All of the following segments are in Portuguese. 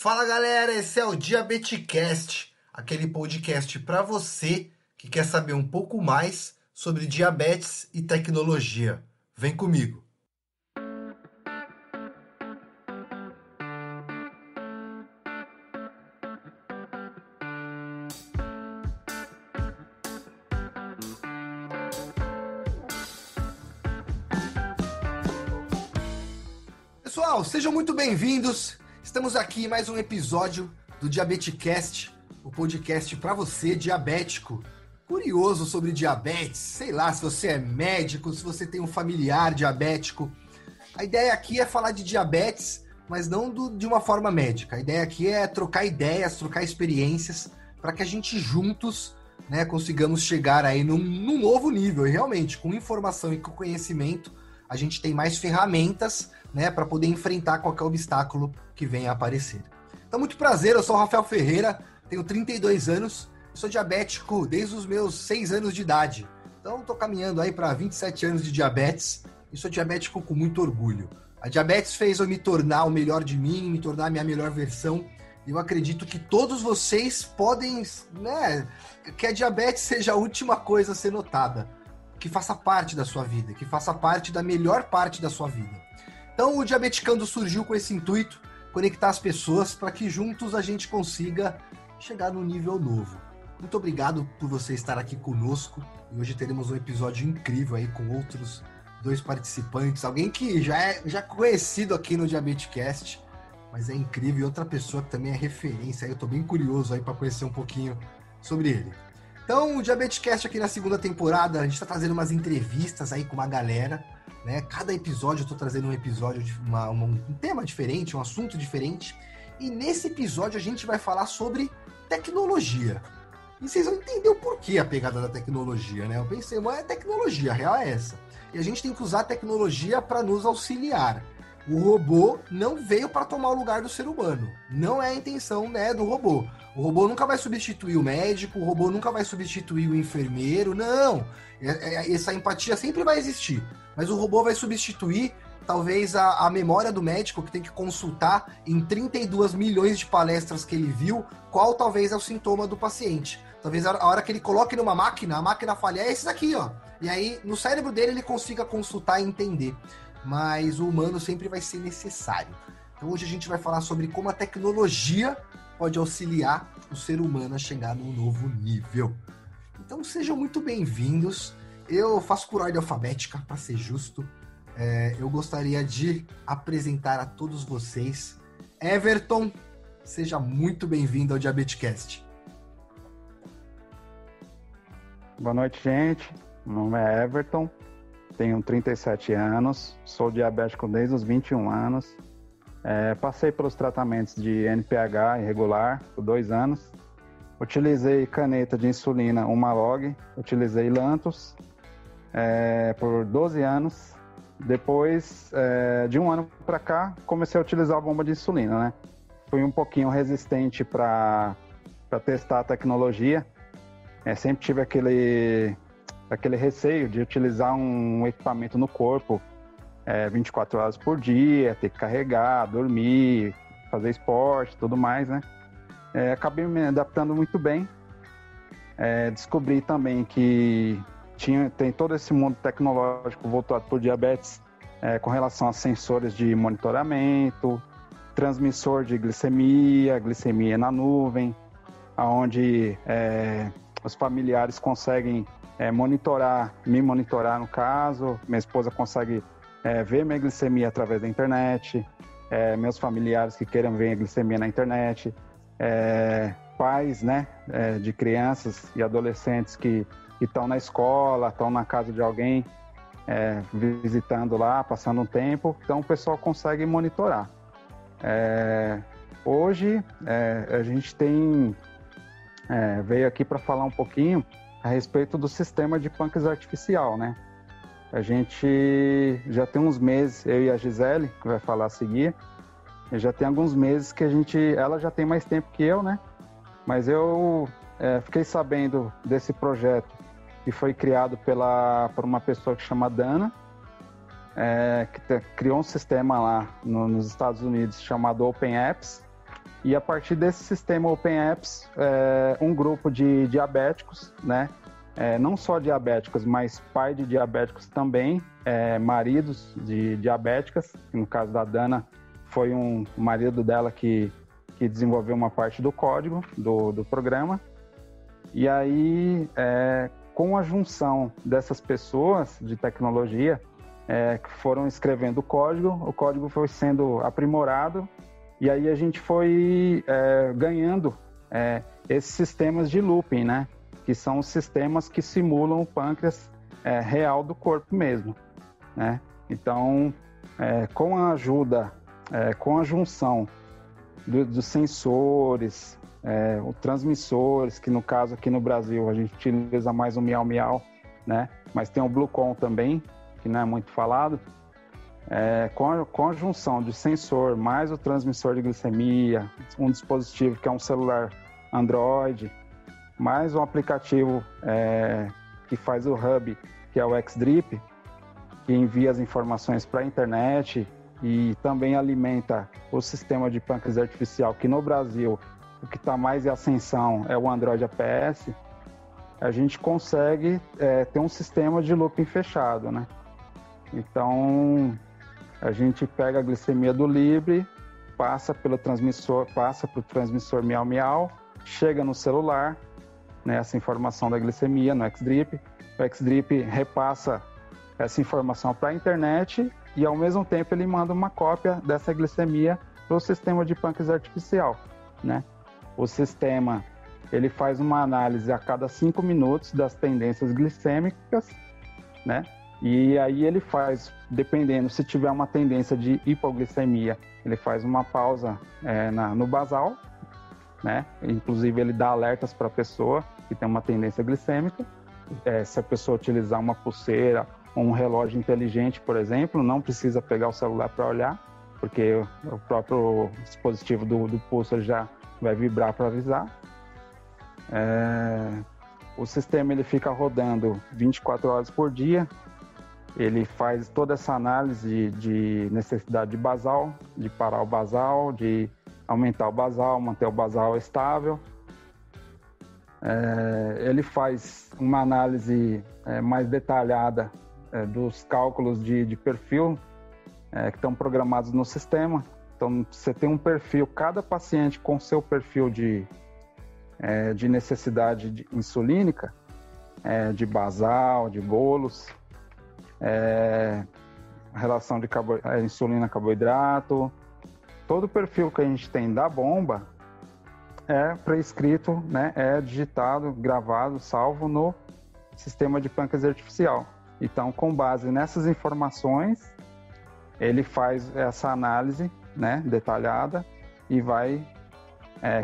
Fala galera, esse é o Diabeticast, aquele podcast para você que quer saber um pouco mais sobre diabetes e tecnologia. Vem comigo! Pessoal, sejam muito bem-vindos. Estamos aqui em mais um episódio do Diabeticast, o podcast para você, diabético, curioso sobre diabetes, sei lá, se você é médico, se você tem um familiar diabético. A ideia aqui é falar de diabetes, mas não de uma forma médica. A ideia aqui é trocar ideias, trocar experiências, para que a gente juntos, né, consigamos chegar aí num novo nível. E realmente, com informação e com conhecimento, a gente tem mais ferramentas, né, para poder enfrentar qualquer obstáculo que venha a aparecer. Então, muito prazer, eu sou o Rafael Ferreira, tenho 32 anos, sou diabético desde os meus 6 anos de idade. Então, estou caminhando aí para 27 anos de diabetes e sou diabético com muito orgulho. A diabetes fez eu me tornar o melhor de mim, me tornar a minha melhor versão. E eu acredito que todos vocês podem, né, que a diabetes seja a última coisa a ser notada, que faça parte da sua vida, que faça parte da melhor parte da sua vida. Então o Diabeticando surgiu com esse intuito, conectar as pessoas para que juntos a gente consiga chegar num nível novo. Muito obrigado por você estar aqui conosco e hoje teremos um episódio incrível aí com outros 2 participantes, alguém que já é conhecido aqui no Diabeticast, mas é incrível, e outra pessoa que também é referência, eu estou bem curioso aí para conhecer um pouquinho sobre ele. Então o Diabeticast aqui na segunda temporada, a gente está trazendo umas entrevistas aí com uma galera, né? Cada episódio eu tô trazendo um episódio, um tema diferente, um assunto diferente. E nesse episódio a gente vai falar sobre tecnologia. E vocês vão entender o porquê a pegada da tecnologia, né? Eu pensei, mas é tecnologia, a real é essa. E a gente tem que usar a tecnologia para nos auxiliar. O robô não veio para tomar o lugar do ser humano. Não é a intenção, né, do robô. O robô nunca vai substituir o médico, o robô nunca vai substituir o enfermeiro, não. Essa empatia sempre vai existir. Mas o robô vai substituir, talvez, a memória do médico, que tem que consultar em 32 milhões de palestras que ele viu, qual talvez é o sintoma do paciente. Talvez a hora que ele coloque numa máquina, a máquina falhar, é esse daqui, ó. E aí, no cérebro dele, ele consiga consultar e entender. Mas o humano sempre vai ser necessário. Então hoje a gente vai falar sobre como a tecnologia pode auxiliar o ser humano a chegar num novo nível. Então sejam muito bem-vindos. Eu faço por ordem alfabética, para ser justo. Eu gostaria de apresentar a todos vocês Everton. Seja muito bem-vindo ao Diabeticast. Boa noite, gente. Meu nome é Everton. Tenho 37 anos, sou diabético desde os 21 anos. Passei pelos tratamentos de NPH irregular por 2 anos. Utilizei caneta de insulina Humalog, utilizei Lantus por 12 anos. Depois de 1 ano para cá, comecei a utilizar a bomba de insulina, né? Fui um pouquinho resistente para testar a tecnologia. Sempre tive aquele receio de utilizar um equipamento no corpo 24 horas por dia, ter que carregar, dormir, fazer esporte, tudo mais, né? Acabei me adaptando muito bem. Descobri também que tem todo esse mundo tecnológico voltado por diabetes com relação a sensores de monitoramento, transmissor de glicemia na nuvem, onde os familiares conseguem me monitorar no caso, minha esposa consegue ver minha glicemia através da internet, meus familiares que queiram ver a glicemia na internet, pais, né, de crianças e adolescentes que estão na escola, estão na casa de alguém, visitando lá, passando um tempo, então o pessoal consegue monitorar. Hoje a gente veio aqui para falar um pouquinho a respeito do sistema de pâncreas artificial, né? A gente já tem uns meses, eu e a Gisele, que vai falar a seguir, já tem alguns meses que ela já tem mais tempo que eu, né? Mas eu fiquei sabendo desse projeto que foi criado por uma pessoa que chama Dana, que criou um sistema lá nos Estados Unidos chamado Open Apps, E a partir desse sistema Open Apps, um grupo de diabéticos, né? Não só diabéticos, mas pai de diabéticos também, maridos de diabéticas, que no caso da Dana foi o marido dela que desenvolveu uma parte do código do programa. E aí, com a junção dessas pessoas de tecnologia que foram escrevendo o código foi sendo aprimorado, e aí a gente foi ganhando esses sistemas de looping, né? Que são os sistemas que simulam o pâncreas real do corpo mesmo, né? Então, com a ajuda, com a junção dos sensores, os transmissores, que no caso aqui no Brasil a gente utiliza mais o Miau Miau, né? Mas tem o Bluecon também, que não é muito falado. Com a junção de sensor mais o transmissor de glicemia, um dispositivo que é um celular Android, mais um aplicativo que faz o hub, que é o X-Drip, que envia as informações para a internet e também alimenta o sistema de pâncreas artificial, que no Brasil o que está mais em ascensão é o Android APS. A gente consegue ter um sistema de looping fechado, né? Então, a gente pega a glicemia do Libre, passa para o transmissor Miau Miau, chega no celular, né, essa informação da glicemia no X-Drip. O X-Drip repassa essa informação para a internet e, ao mesmo tempo, ele manda uma cópia dessa glicemia para o sistema de pâncreas artificial, né? O sistema, ele faz uma análise a cada 5 minutos das tendências glicêmicas, né? E aí ele faz, dependendo, se tiver uma tendência de hipoglicemia, ele faz uma pausa no basal, né? Inclusive ele dá alertas para a pessoa que tem uma tendência glicêmica. Se a pessoa utilizar uma pulseira ou um relógio inteligente, por exemplo, não precisa pegar o celular para olhar, porque o próprio dispositivo do pulso já vai vibrar para avisar. O sistema ele fica rodando 24 horas por dia. Ele faz toda essa análise de necessidade de basal, de parar o basal, de aumentar o basal, manter o basal estável. Ele faz uma análise mais detalhada dos cálculos de perfil que estão programados no sistema. Então, você tem um perfil, cada paciente com seu perfil de necessidade insulínica, de basal, de bolos, relação de insulina-carboidrato, todo o perfil que a gente tem da bomba é prescrito, né, é digitado, gravado, salvo no sistema de pâncreas artificial. Então, com base nessas informações, ele faz essa análise, né, detalhada e vai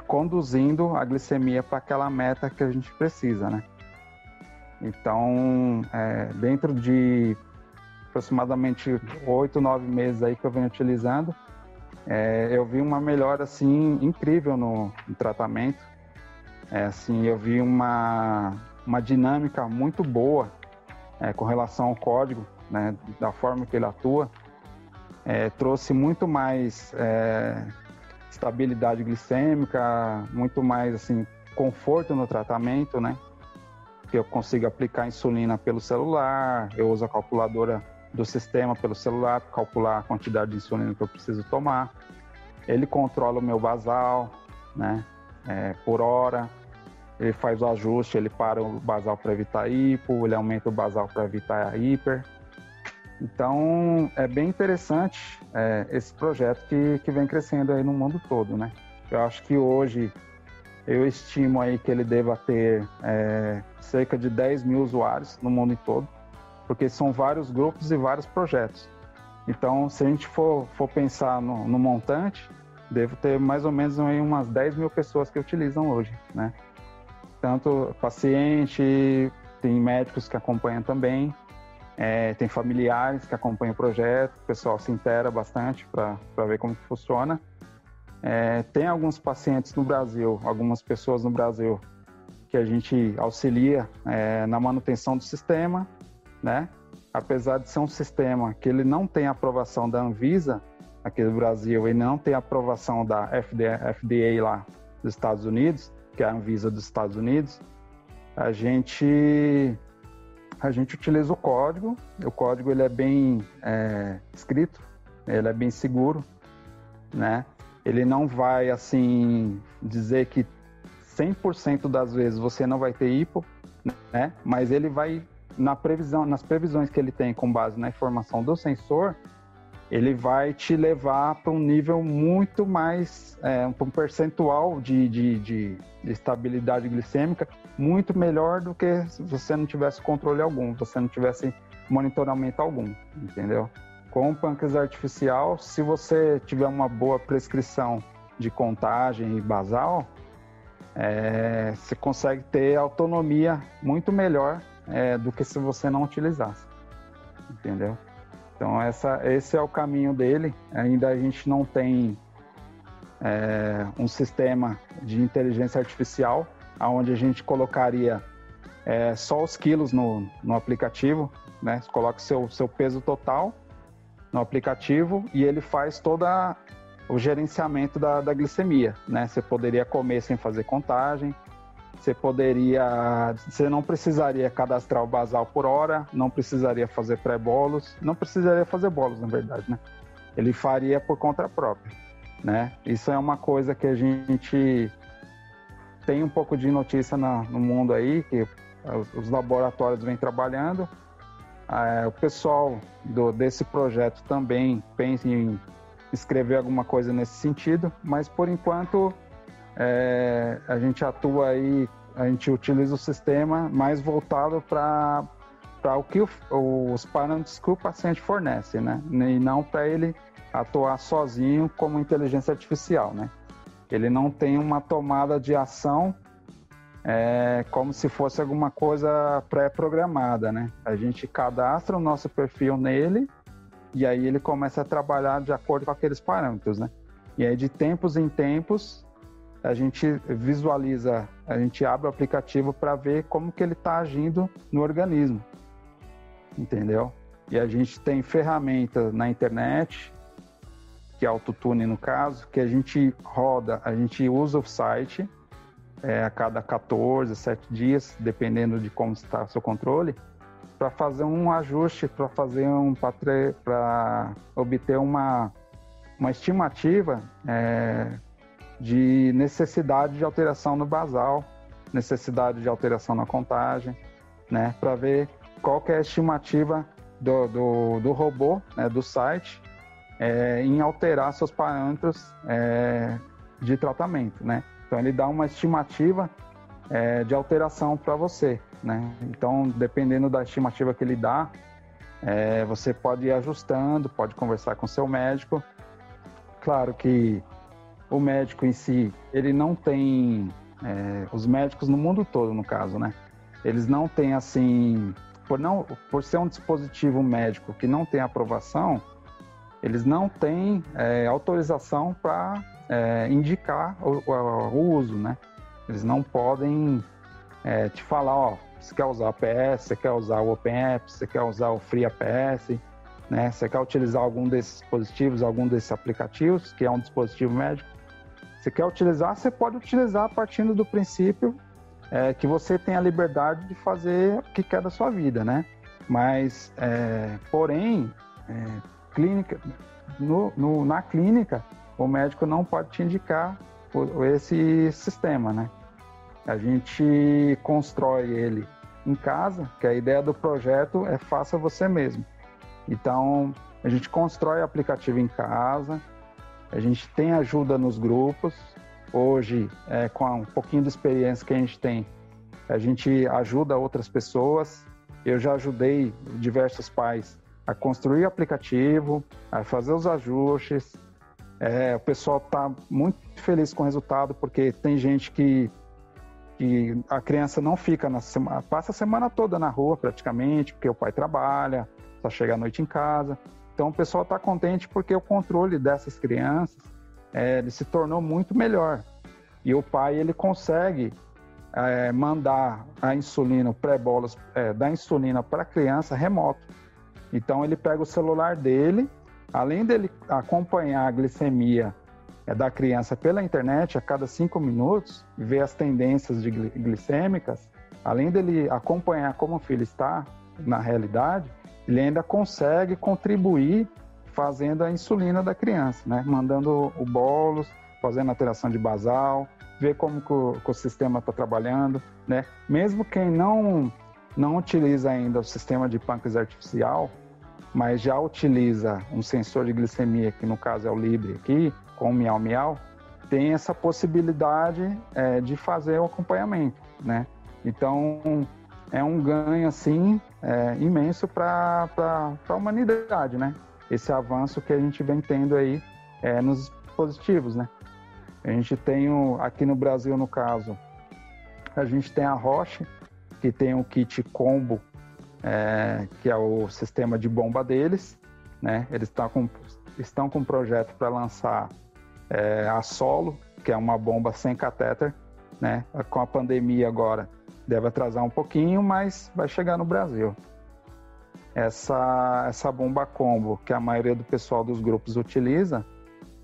conduzindo a glicemia para aquela meta que a gente precisa, né? Então, dentro de aproximadamente 8, 9 meses aí que eu venho utilizando, eu vi uma melhora assim incrível no tratamento. Assim, eu vi uma dinâmica muito boa com relação ao código, né, da forma que ele atua. Trouxe muito mais estabilidade glicêmica, muito mais assim conforto no tratamento, né? Que eu consigo aplicar insulina pelo celular, eu uso a calculadora do sistema pelo celular para calcular a quantidade de insulina que eu preciso tomar. Ele controla o meu basal, né, por hora. Ele faz o ajuste, ele para o basal para evitar hipo, ele aumenta o basal para evitar a hiper. Então, é bem interessante esse projeto que vem crescendo aí no mundo todo, né? Eu acho que hoje eu estimo aí que ele deva ter cerca de 10 mil usuários no mundo todo, porque são vários grupos e vários projetos. Então, se a gente for pensar no montante, devo ter mais ou menos aí umas 10 mil pessoas que utilizam hoje, né? Tanto paciente, tem médicos que acompanham também, tem familiares que acompanham o projeto, o pessoal se intera bastante para ver como que funciona. Tem alguns pacientes no Brasil, algumas pessoas no Brasil que a gente auxilia na manutenção do sistema, né? Apesar de ser um sistema que ele não tem aprovação da Anvisa, aqui do Brasil e não tem aprovação da FDA lá dos Estados Unidos, que é a Anvisa dos Estados Unidos, a gente utiliza o código ele é bem escrito, ele é bem seguro, né? Ele não vai, assim, dizer que 100% das vezes você não vai ter hipo, né? Mas ele vai, nas previsões que ele tem com base na informação do sensor, ele vai te levar para um nível muito mais, um percentual de estabilidade glicêmica muito melhor do que se você não tivesse controle algum, se você não tivesse monitoramento algum, entendeu? Com o pâncreas artificial, se você tiver uma boa prescrição de contagem e basal, você consegue ter autonomia muito melhor do que se você não utilizasse, entendeu? Então, esse é o caminho dele. Ainda a gente não tem um sistema de inteligência artificial, onde a gente colocaria só os quilos no aplicativo, né? Você coloca o seu peso total no aplicativo e ele faz todo o gerenciamento da glicemia, né? Você poderia comer sem fazer contagem, você não precisaria cadastrar o basal por hora, não precisaria fazer pré-bolos, não precisaria fazer bolos, na verdade, né? Ele faria por conta própria, né? Isso é uma coisa que a gente tem um pouco de notícia no mundo aí, que os laboratórios vêm trabalhando. O pessoal desse projeto também pensa em escrever alguma coisa nesse sentido, mas por enquanto a gente atua aí, a gente utiliza o sistema mais voltado para o que os parâmetros que o paciente fornece, né? E não para ele atuar sozinho como inteligência artificial, né? Ele não tem uma tomada de ação como se fosse alguma coisa pré-programada, né? A gente cadastra o nosso perfil nele e aí ele começa a trabalhar de acordo com aqueles parâmetros, né? E aí de tempos em tempos a gente visualiza, a gente abre o aplicativo para ver como que ele está agindo no organismo, entendeu? E a gente tem ferramenta na internet, que é AutoTune no caso, que a gente usa o site a cada 14, 7 dias, dependendo de como está o seu controle, para fazer um ajuste, para obter uma estimativa de necessidade de alteração no basal, necessidade de alteração na contagem, né, para ver qual que é a estimativa do robô, né, do site, em alterar seus parâmetros de tratamento, né? Então ele dá uma estimativa de alteração para você, né? Então, dependendo da estimativa que ele dá, você pode ir ajustando, pode conversar com o seu médico. Claro que o médico em si, ele não tem... os médicos no mundo todo, no caso, né? Eles não têm, assim... Por ser um dispositivo médico que não tem aprovação, eles não têm autorização para indicar o uso, né? Eles não podem te falar, ó, você quer usar o APS, você quer usar o OpenAPS, você quer usar o FreeAPS, né? Você quer utilizar algum desses dispositivos, algum desses aplicativos, que é um dispositivo médico. Você quer utilizar, você pode utilizar partindo do princípio que você tem a liberdade de fazer o que quer da sua vida, né? Mas, porém, na clínica, o médico não pode te indicar esse sistema, né? A gente constrói ele em casa, que a ideia do projeto é faça você mesmo. Então, a gente constrói o aplicativo em casa, a gente tem ajuda nos grupos. Hoje, com um pouquinho de experiência que a gente tem, a gente ajuda outras pessoas. Eu já ajudei diversos pais a construir o aplicativo, a fazer os ajustes. O pessoal está muito feliz com o resultado, porque tem gente que a criança não fica passa a semana toda na rua praticamente, porque o pai trabalha, só chega à noite em casa. Então o pessoal está contente porque o controle dessas crianças ele se tornou muito melhor. E o pai ele consegue mandar a insulina, o pré-bolos da insulina para a criança remoto. Então ele pega o celular dele, além dele acompanhar a glicemia da criança pela internet a cada 5 minutos, ver as tendências glicêmicas, além dele acompanhar como o filho está na realidade, ele ainda consegue contribuir fazendo a insulina da criança, né? Mandando o bolos, fazendo a alteração de basal, ver como que o sistema está trabalhando, né? Mesmo quem não utiliza ainda o sistema de pâncreas artificial, mas já utiliza um sensor de glicemia, que no caso é o Libre aqui, com o Miau Miau, tem essa possibilidade de fazer o acompanhamento, né? Então, é um ganho, assim, imenso para a humanidade, né? Esse avanço que a gente vem tendo aí nos dispositivos, né? A gente tem, aqui no Brasil, no caso, a gente tem a Roche, que tem o kit combo, que é o sistema de bomba deles, né? Eles estão com um projeto para lançar a Solo, que é uma bomba sem catéter, né? Com a pandemia agora, deve atrasar um pouquinho, mas vai chegar no Brasil. Essa bomba combo, que a maioria do pessoal dos grupos utiliza,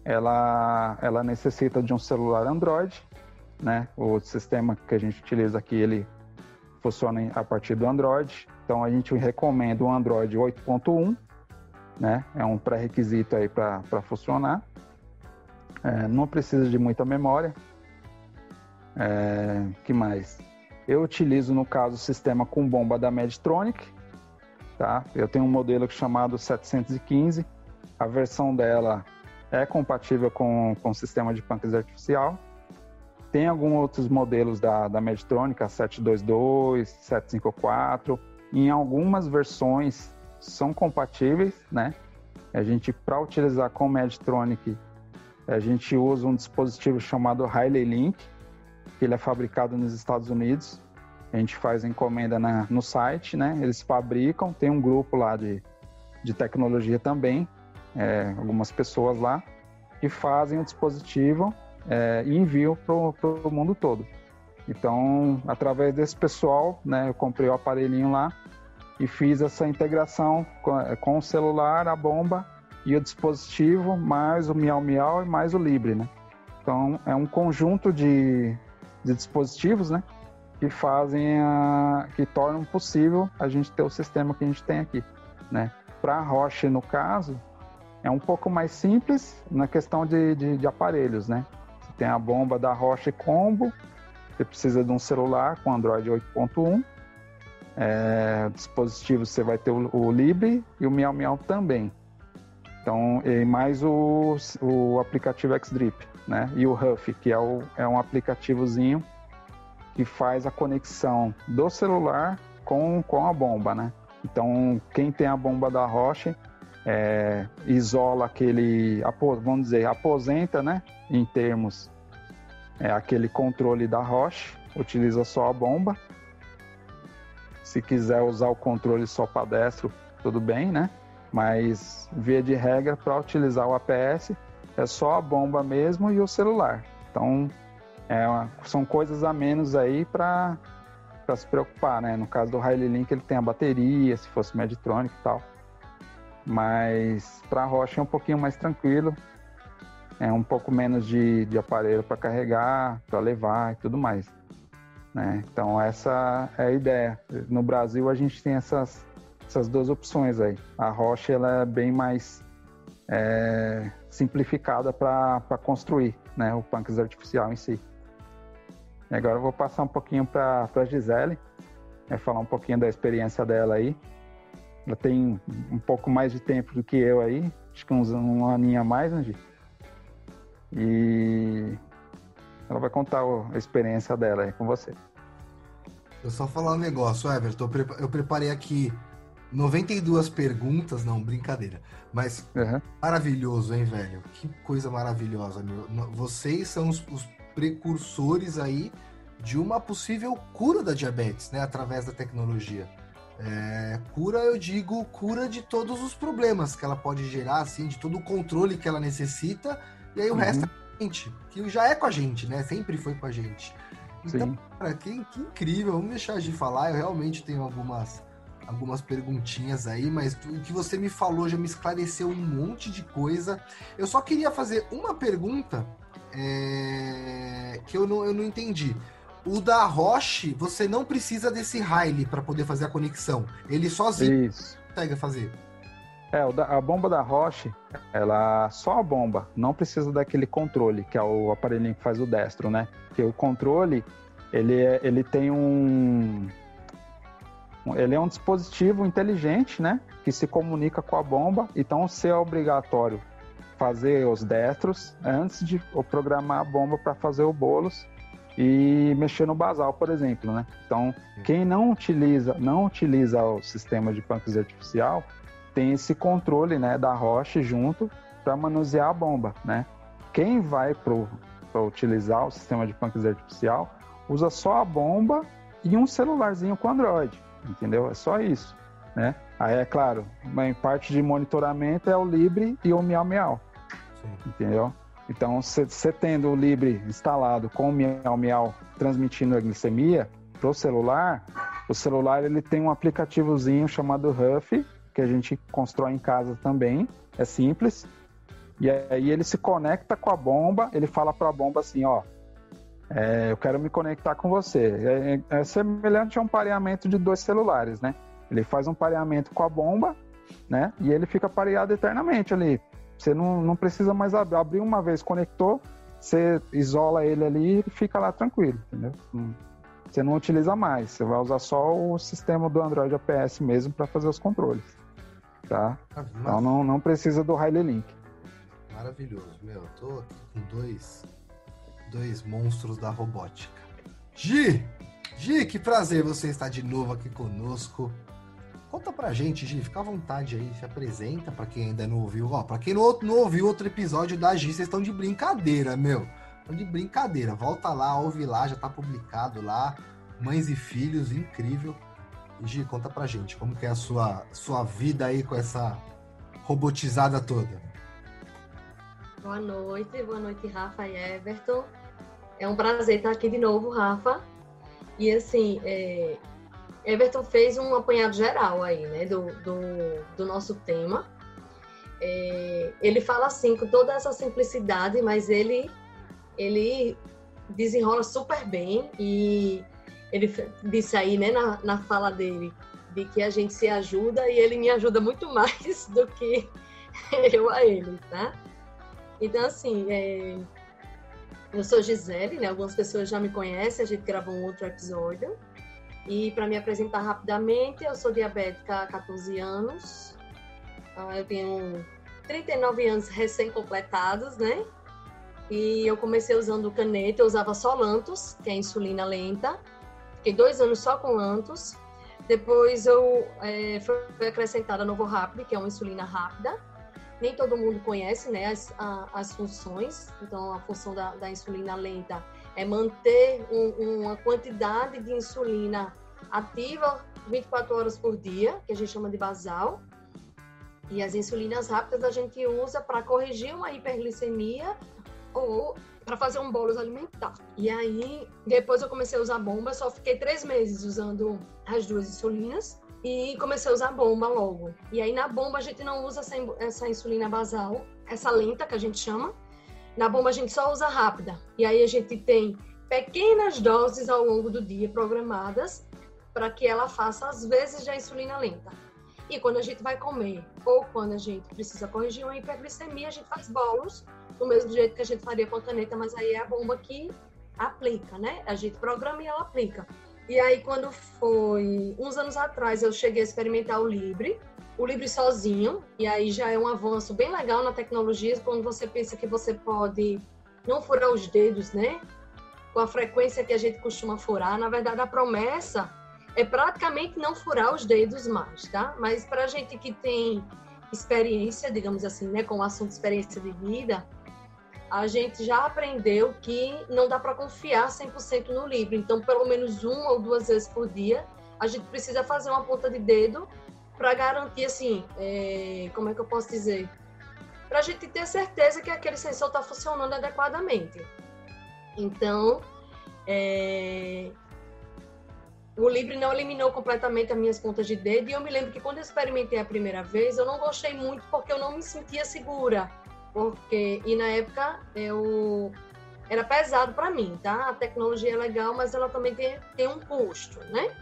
ela necessita de um celular Android, né? O sistema que a gente utiliza aqui, ele funciona a partir do Android. Então, a gente recomenda o Android 8.1, né? É um pré-requisito aí para funcionar. Não precisa de muita memória. Que mais? Eu utilizo, no caso, o sistema com bomba da Medtronic, tá? Eu tenho um modelo chamado 715. A versão dela é compatível com o sistema de pâncreas artificial. Tem alguns outros modelos da Medtronic, a 722, 754. Em algumas versões são compatíveis, né? A gente, para utilizar com Medtronic, a gente usa um dispositivo chamado Riley Link, que ele é fabricado nos Estados Unidos. A gente faz a encomenda no site, né? Eles fabricam, tem um grupo lá de tecnologia também, algumas pessoas lá, que fazem o dispositivo e enviam para o mundo todo. Então, através desse pessoal, né, eu comprei o aparelhinho lá e fiz essa integração com o celular, a bomba e o dispositivo, mais o Miau Miau e mais o Libre, né? Então, é um conjunto de dispositivos, né, que tornam possível a gente ter o sistema que a gente tem aqui, né? Para a Roche, no caso, é um pouco mais simples na questão de aparelhos, né? Você tem a bomba da Roche Combo, você precisa de um celular com Android 8.1, dispositivo você vai ter o Libre e o Miau Miau também. Então, e mais o aplicativo X-Drip, né? E o Huff, que é um aplicativozinho que faz a conexão do celular com a bomba, né? Então, quem tem a bomba da Roche isola vamos dizer, aposenta, né? Em termos, aquele controle da Roche, utiliza só a bomba. Se quiser usar o controle só para destro, tudo bem, né? Mas, via de regra, para utilizar o APS, é só a bomba mesmo e o celular. Então, são coisas a menos aí para se preocupar, né? No caso do Riley Link, ele tem a bateria, se fosse Medtronic e tal. Mas para a Roche é um pouquinho mais tranquilo. É um pouco menos de aparelho para carregar, para levar e tudo mais, né? Então, essa é a ideia. No Brasil, a gente tem essas duas opções aí. A Roche, ela é bem mais simplificada para construir, né, o pâncreas artificial em si. E agora eu vou passar um pouquinho para a Gisele, falar um pouquinho da experiência dela aí. Ela tem um pouco mais de tempo do que eu aí, acho que um aninho a mais, né, Gi? E ela vai contar a experiência dela aí com você. Eu só falar um negócio, Everton, eu preparei aqui 92 perguntas, não, brincadeira. Mas maravilhoso, hein, velho? Que coisa maravilhosa, meu. Vocês são os precursores aí de uma possível cura da diabetes, né? Através da tecnologia. Cura, eu digo, cura de todos os problemas que ela pode gerar, assim, de todo o controle que ela necessita. E aí o resto é com a gente, que já é com a gente, né? Sempre foi com a gente. Então, cara, que incrível. Vamos deixar de falar. Eu realmente tenho algumas perguntinhas aí, mas o que você me falou já me esclareceu um monte de coisa. Eu só queria fazer uma pergunta que eu não entendi. O da Roche, você não precisa desse Riley para poder fazer a conexão. Ele sozinho consegue fazer. A bomba da Roche, ela só a bomba, não precisa daquele controle, que é o aparelhinho que faz o destro, né? Porque o controle, ele tem ele é um dispositivo inteligente, né? Que se comunica com a bomba, então se é obrigatório fazer os destros antes de programar a bomba para fazer o bolos e mexer no basal, por exemplo, né? Então, quem não utiliza o sistema de pâncreas artificial tem esse controle, né, da Roche junto para manusear a bomba, né? Quem vai para utilizar o sistema de pâncreas artificial usa só a bomba e um celularzinho com Android, entendeu? É só isso, né? Aí, é claro, em parte de monitoramento é o Libre e o Miau Miau, entendeu? Então, você tendo o Libre instalado com o Miau Miau transmitindo a glicemia para o celular ele tem um aplicativozinho chamado Huff, que a gente constrói em casa também, é simples. E aí ele se conecta com a bomba, ele fala para a bomba assim, ó, eu quero me conectar com você. É semelhante a um pareamento de 2 celulares, né? Ele faz um pareamento com a bomba, né? E ele fica pareado eternamente ali. Você não precisa mais abrir uma vez, conectou, você isola ele ali e fica lá tranquilo, entendeu? Você não utiliza mais, você vai usar só o sistema do Android APS mesmo para fazer os controles, tá? Então não precisa do Riley Link. Maravilhoso, meu. Eu tô aqui com dois monstros da robótica. Gi, que prazer você estar de novo aqui conosco. Conta pra gente, Gi, fica à vontade aí, se apresenta pra quem ainda não ouviu. Ó, pra quem não ouviu outro episódio da Gi, vocês estão de brincadeira, meu. Estão de brincadeira. Volta lá, ouve lá, já tá publicado lá. Mães e Filhos, incrível. E, Gi, conta pra gente, como que é a sua vida aí com essa robotizada toda? Boa noite, Rafa e Everton. É um prazer estar aqui de novo, Rafa. E assim, Everton fez um apanhado geral aí, né, do nosso tema. Ele fala assim, com toda essa simplicidade, mas ele desenrola super bem. E ele disse aí, né, na fala dele, de que a gente se ajuda e ele me ajuda muito mais do que eu a ele, tá? Então, assim, eu sou Gisele, né? Algumas pessoas já me conhecem, a gente gravou um outro episódio. E para me apresentar rapidamente, eu sou diabética há 14 anos. Eu tenho 39 anos recém-completados, né? E eu comecei usando caneta, eu usava só Lantus, que é insulina lenta. Fiquei 2 anos só com Lantus. Depois eu fui acrescentada a Novorapid, que é uma insulina rápida. Nem todo mundo conhece, né, as funções. Então, a função da insulina lenta é manter uma quantidade de insulina ativa 24 horas por dia, que a gente chama de basal. E as insulinas rápidas a gente usa para corrigir uma hiperglicemia ou para fazer um bolus alimentar. E aí, depois eu comecei a usar bomba, só fiquei 3 meses usando as 2 insulinas. E comecei a usar bomba logo. E aí na bomba a gente não usa essa insulina basal, essa lenta que a gente chama. Na bomba a gente só usa rápida. E aí a gente tem pequenas doses ao longo do dia programadas para que ela faça as vezes da insulina lenta. E quando a gente vai comer ou quando a gente precisa corrigir uma hiperglicemia, a gente faz bolos do mesmo jeito que a gente faria com a caneta, mas aí é a bomba que aplica, né? A gente programa e ela aplica. E aí, quando foi uns anos atrás, eu cheguei a experimentar o Libre sozinho, e aí já é um avanço bem legal na tecnologia, quando você pensa que você pode não furar os dedos, né? Com a frequência que a gente costuma furar. Na verdade, a promessa é praticamente não furar os dedos mais, tá? Mas pra gente que tem experiência, digamos assim, né, com o assunto experiência de vida, a gente já aprendeu que não dá para confiar 100% no Libre. Então, pelo menos 1 ou 2 vezes por dia, a gente precisa fazer uma ponta de dedo para garantir, assim, como é que eu posso dizer? Para a gente ter certeza que aquele sensor está funcionando adequadamente. Então, o Libre não eliminou completamente as minhas pontas de dedo, e eu me lembro que quando eu experimentei a primeira vez, eu não gostei muito porque eu não me sentia segura, e na época era pesado para mim, tá? A tecnologia é legal, mas ela também tem um custo, né?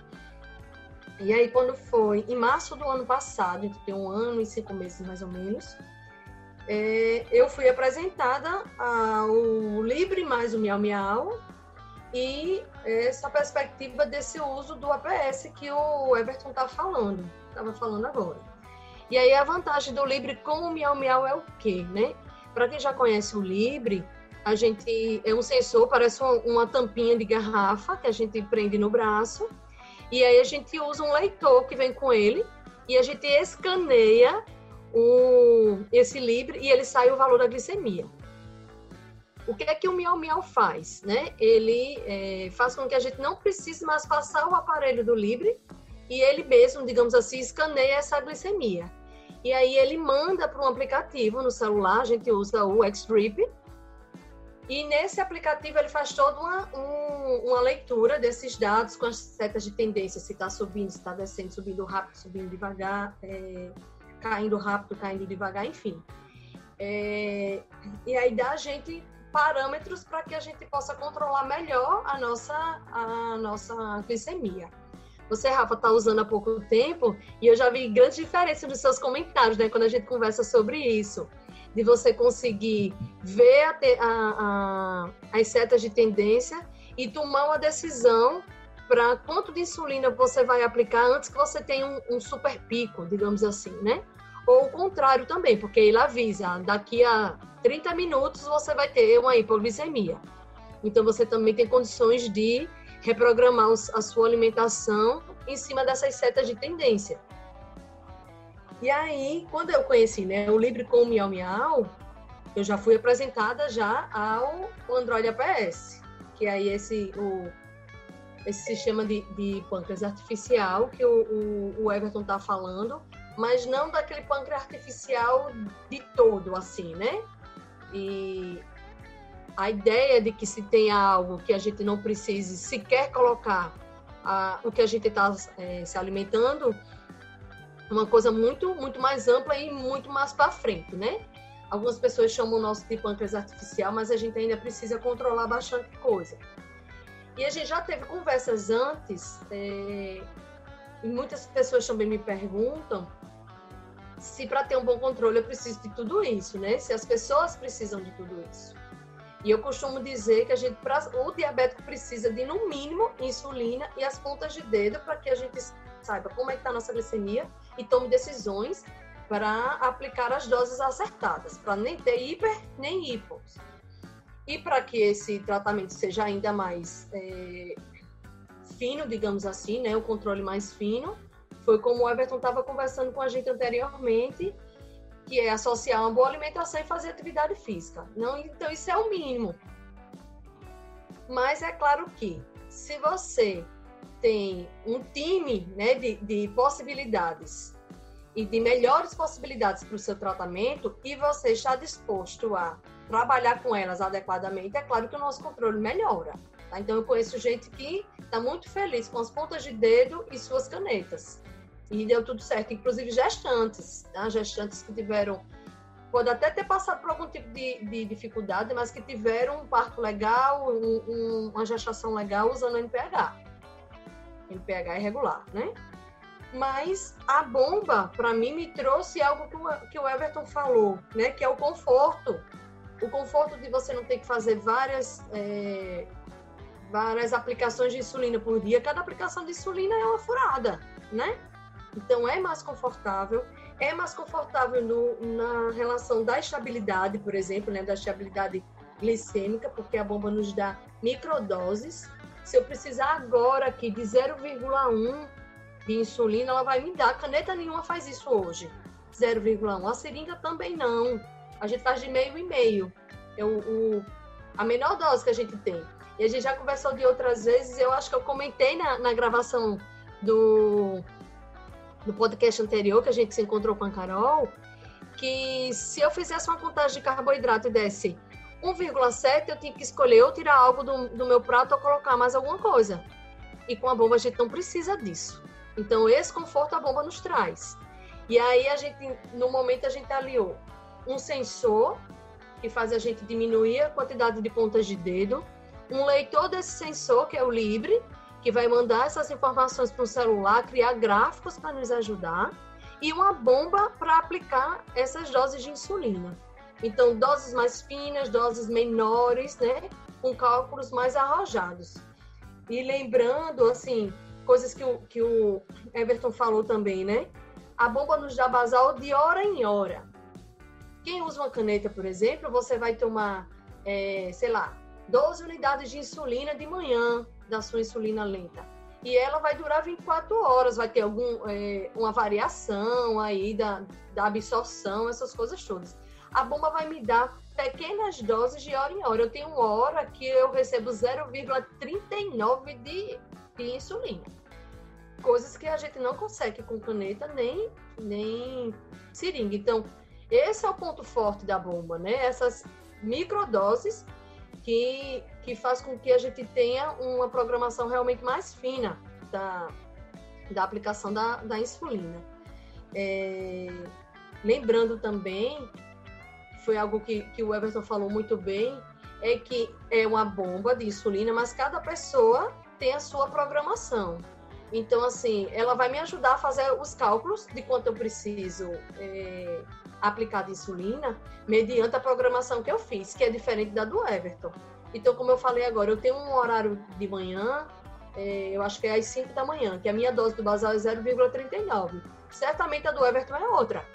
E aí, quando foi em março do ano passado, tem 1 ano e 5 meses mais ou menos, eu fui apresentada ao Libre mais o Miau Miau, e essa perspectiva desse uso do APS que o Everton estava falando agora. E aí a vantagem do Libre com o Miau Miau é o quê, né? Para quem já conhece o Libre, a gente é um sensor, parece uma tampinha de garrafa que a gente prende no braço, e aí a gente usa um leitor que vem com ele, e a gente escaneia esse Libre e ele sai o valor da glicemia. O que é que o Miau Miau faz, né? Ele faz com que a gente não precise mais passar o aparelho do Libre e ele mesmo, digamos assim, escaneia essa glicemia. E aí ele manda para um aplicativo no celular, a gente usa o X-Drip, e nesse aplicativo ele faz toda uma leitura desses dados com as setas de tendência, se está subindo, se está descendo, subindo rápido, subindo devagar, caindo rápido, caindo devagar, enfim. E aí dá a gente parâmetros para que a gente possa controlar melhor a nossa glicemia. Você, Rafa, está usando há pouco tempo e eu já vi grande diferença nos seus comentários, né, quando a gente conversa sobre isso, de você conseguir ver as setas de tendência e tomar uma decisão para quanto de insulina você vai aplicar antes que você tenha um super pico, digamos assim, né? Ou o contrário também, porque ele avisa, daqui a 30 minutos você vai ter uma hipoglicemia. Então, você também tem condições de reprogramar a sua alimentação em cima dessas setas de tendência. E aí, quando eu conheci, né, o Libre com o Miau Miau, eu já fui apresentada já ao Android APS, que aí esse sistema de pâncreas artificial que o Everton está falando, mas não daquele pâncreas artificial de todo, assim, né? E a ideia de que se tenha algo que a gente não precise sequer colocar o que a gente está se alimentando, uma coisa muito, muito mais ampla e muito mais para frente, né? Algumas pessoas chamam o nosso de pâncreas artificial, mas a gente ainda precisa controlar bastante coisa. E a gente já teve conversas antes, e muitas pessoas também me perguntam se para ter um bom controle eu preciso de tudo isso, né? Se as pessoas precisam de tudo isso. E eu costumo dizer que o diabético precisa de, no mínimo, insulina e as pontas de dedo para que a gente saiba como é que está a nossa glicemia e tome decisões para aplicar as doses acertadas, para nem ter hiper nem hipos. E para que esse tratamento seja ainda mais fino, digamos assim, né? O controle mais fino, foi como o Everton estava conversando com a gente anteriormente, que é associar uma boa alimentação e fazer atividade física. Então, isso é o mínimo. Mas é claro que, se você tem um time, né, de possibilidades e de melhores possibilidades para o seu tratamento e você está disposto a trabalhar com elas adequadamente, é claro que o nosso controle melhora. Tá? Então, eu conheço gente que está muito feliz com as pontas de dedo e suas canetas. E deu tudo certo, inclusive gestantes, tá? Gestantes que pode até ter passado por algum tipo de dificuldade, mas que tiveram um parto legal, uma gestação legal usando NPH. NPH irregular, né? Mas a bomba, para mim, me trouxe algo que o Everton falou, né? Que é o conforto. O conforto de você não ter que fazer várias aplicações de insulina por dia. Cada aplicação de insulina é uma furada, né? Então, é mais confortável na relação da estabilidade, por exemplo, né, da estabilidade glicêmica, porque a bomba nos dá microdoses. Se eu precisar agora aqui de 0,1 de insulina, ela vai me dar. Caneta nenhuma faz isso hoje, 0,1. A seringa também não. A gente faz de meio e meio. A menor dose que a gente tem. E a gente já conversou de outras vezes, eu acho que eu comentei na gravação do podcast anterior, que a gente se encontrou com a Carol, que se eu fizesse uma contagem de carboidrato e desse 1,7, eu tinha que escolher ou tirar algo do meu prato ou colocar mais alguma coisa. e com a bomba a gente não precisa disso. Então, esse conforto a bomba nos traz. E aí, no momento, a gente aliou um sensor, que faz a gente diminuir a quantidade de pontas de dedo, um leitor desse sensor, que é o Libre, que vai mandar essas informações para o celular, criar gráficos para nos ajudar, e uma bomba para aplicar essas doses de insulina. Então, doses mais finas, doses menores, né? Com cálculos mais arrojados. E lembrando, assim, coisas que o Everton falou também, né? A bomba nos dá basal de hora em hora. Quem usa uma caneta, por exemplo, você vai tomar, 12 unidades de insulina de manhã, da sua insulina lenta. E ela vai durar 24 horas, vai ter uma variação aí da absorção, essas coisas todas. A bomba vai me dar pequenas doses de hora em hora. Eu tenho uma hora que eu recebo 0,39 de insulina. Coisas que a gente não consegue com caneta nem seringa. Então, esse é o ponto forte da bomba, né? Essas microdoses que faz com que a gente tenha uma programação realmente mais fina da aplicação da insulina. Lembrando também, foi algo que o Everton falou muito bem, é que é uma bomba de insulina, mas cada pessoa tem a sua programação. Então, assim, ela vai me ajudar a fazer os cálculos de quanto eu preciso aplicar de insulina, mediante a programação que eu fiz, que é diferente da do Everton. Então, como eu falei agora, eu tenho um horário de manhã, eu acho que é às 5 da manhã, que a minha dose do basal é 0,39. Certamente a do Everton é outra.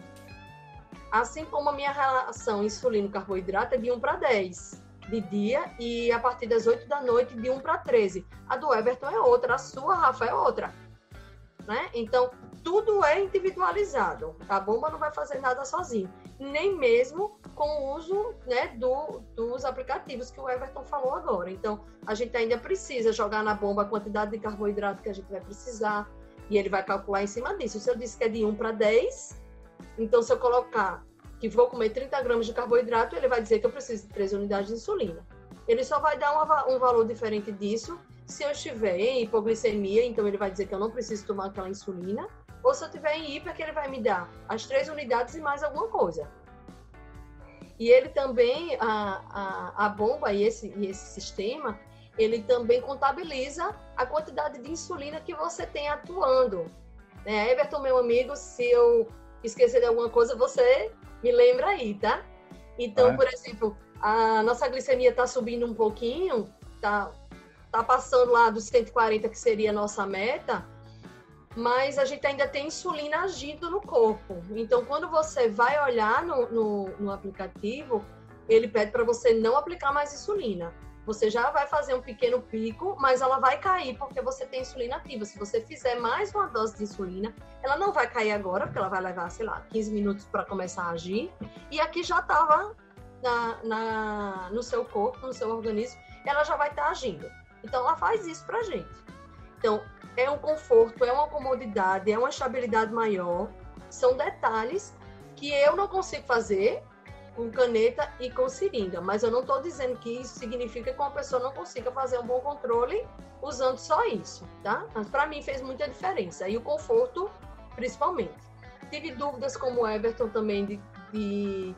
Assim como a minha relação insulino-carboidrato é de 1 para 10 de dia e a partir das 8 da noite de 1 para 13. A do Everton é outra, a sua, Rafa, é outra. Né? Então, tudo é individualizado. A bomba não vai fazer nada sozinho. Nem mesmo com o uso, né, dos aplicativos que o Everton falou agora. Então, a gente ainda precisa jogar na bomba a quantidade de carboidrato que a gente vai precisar e ele vai calcular em cima disso. Se eu disse que é de 1 para 10, então se eu colocar que vou comer 30 gramas de carboidrato, ele vai dizer que eu preciso de 3 unidades de insulina. Ele só vai dar um valor diferente disso se eu estiver em hipoglicemia, então ele vai dizer que eu não preciso tomar aquela insulina, ou se eu estiver em hiper, que ele vai me dar as 3 unidades e mais alguma coisa. E ele também, a bomba e esse sistema, ele também contabiliza a quantidade de insulina que você tem atuando. Everton, meu amigo, se eu esquecer de alguma coisa, você me lembra aí, tá? Então, por exemplo, a nossa glicemia está subindo um pouquinho, tá passando lá dos 140, que seria a nossa meta, mas a gente ainda tem insulina agindo no corpo. Então, quando você vai olhar no aplicativo, ele pede para você não aplicar mais insulina. Você já vai fazer um pequeno pico, mas ela vai cair porque você tem insulina ativa. Se você fizer mais uma dose de insulina, ela não vai cair agora, porque ela vai levar, 15 minutos para começar a agir. E aqui já estava no seu corpo, no seu organismo, ela já vai estar agindo. Então, ela faz isso para a gente. Então, é um conforto, é uma comodidade, é uma estabilidade maior. São detalhes que eu não consigo fazer com caneta e com seringa, mas eu não estou dizendo que isso significa que uma pessoa não consiga fazer um bom controle usando só isso, tá? Mas para mim fez muita diferença, e o conforto principalmente. Tive dúvidas como o Everton também de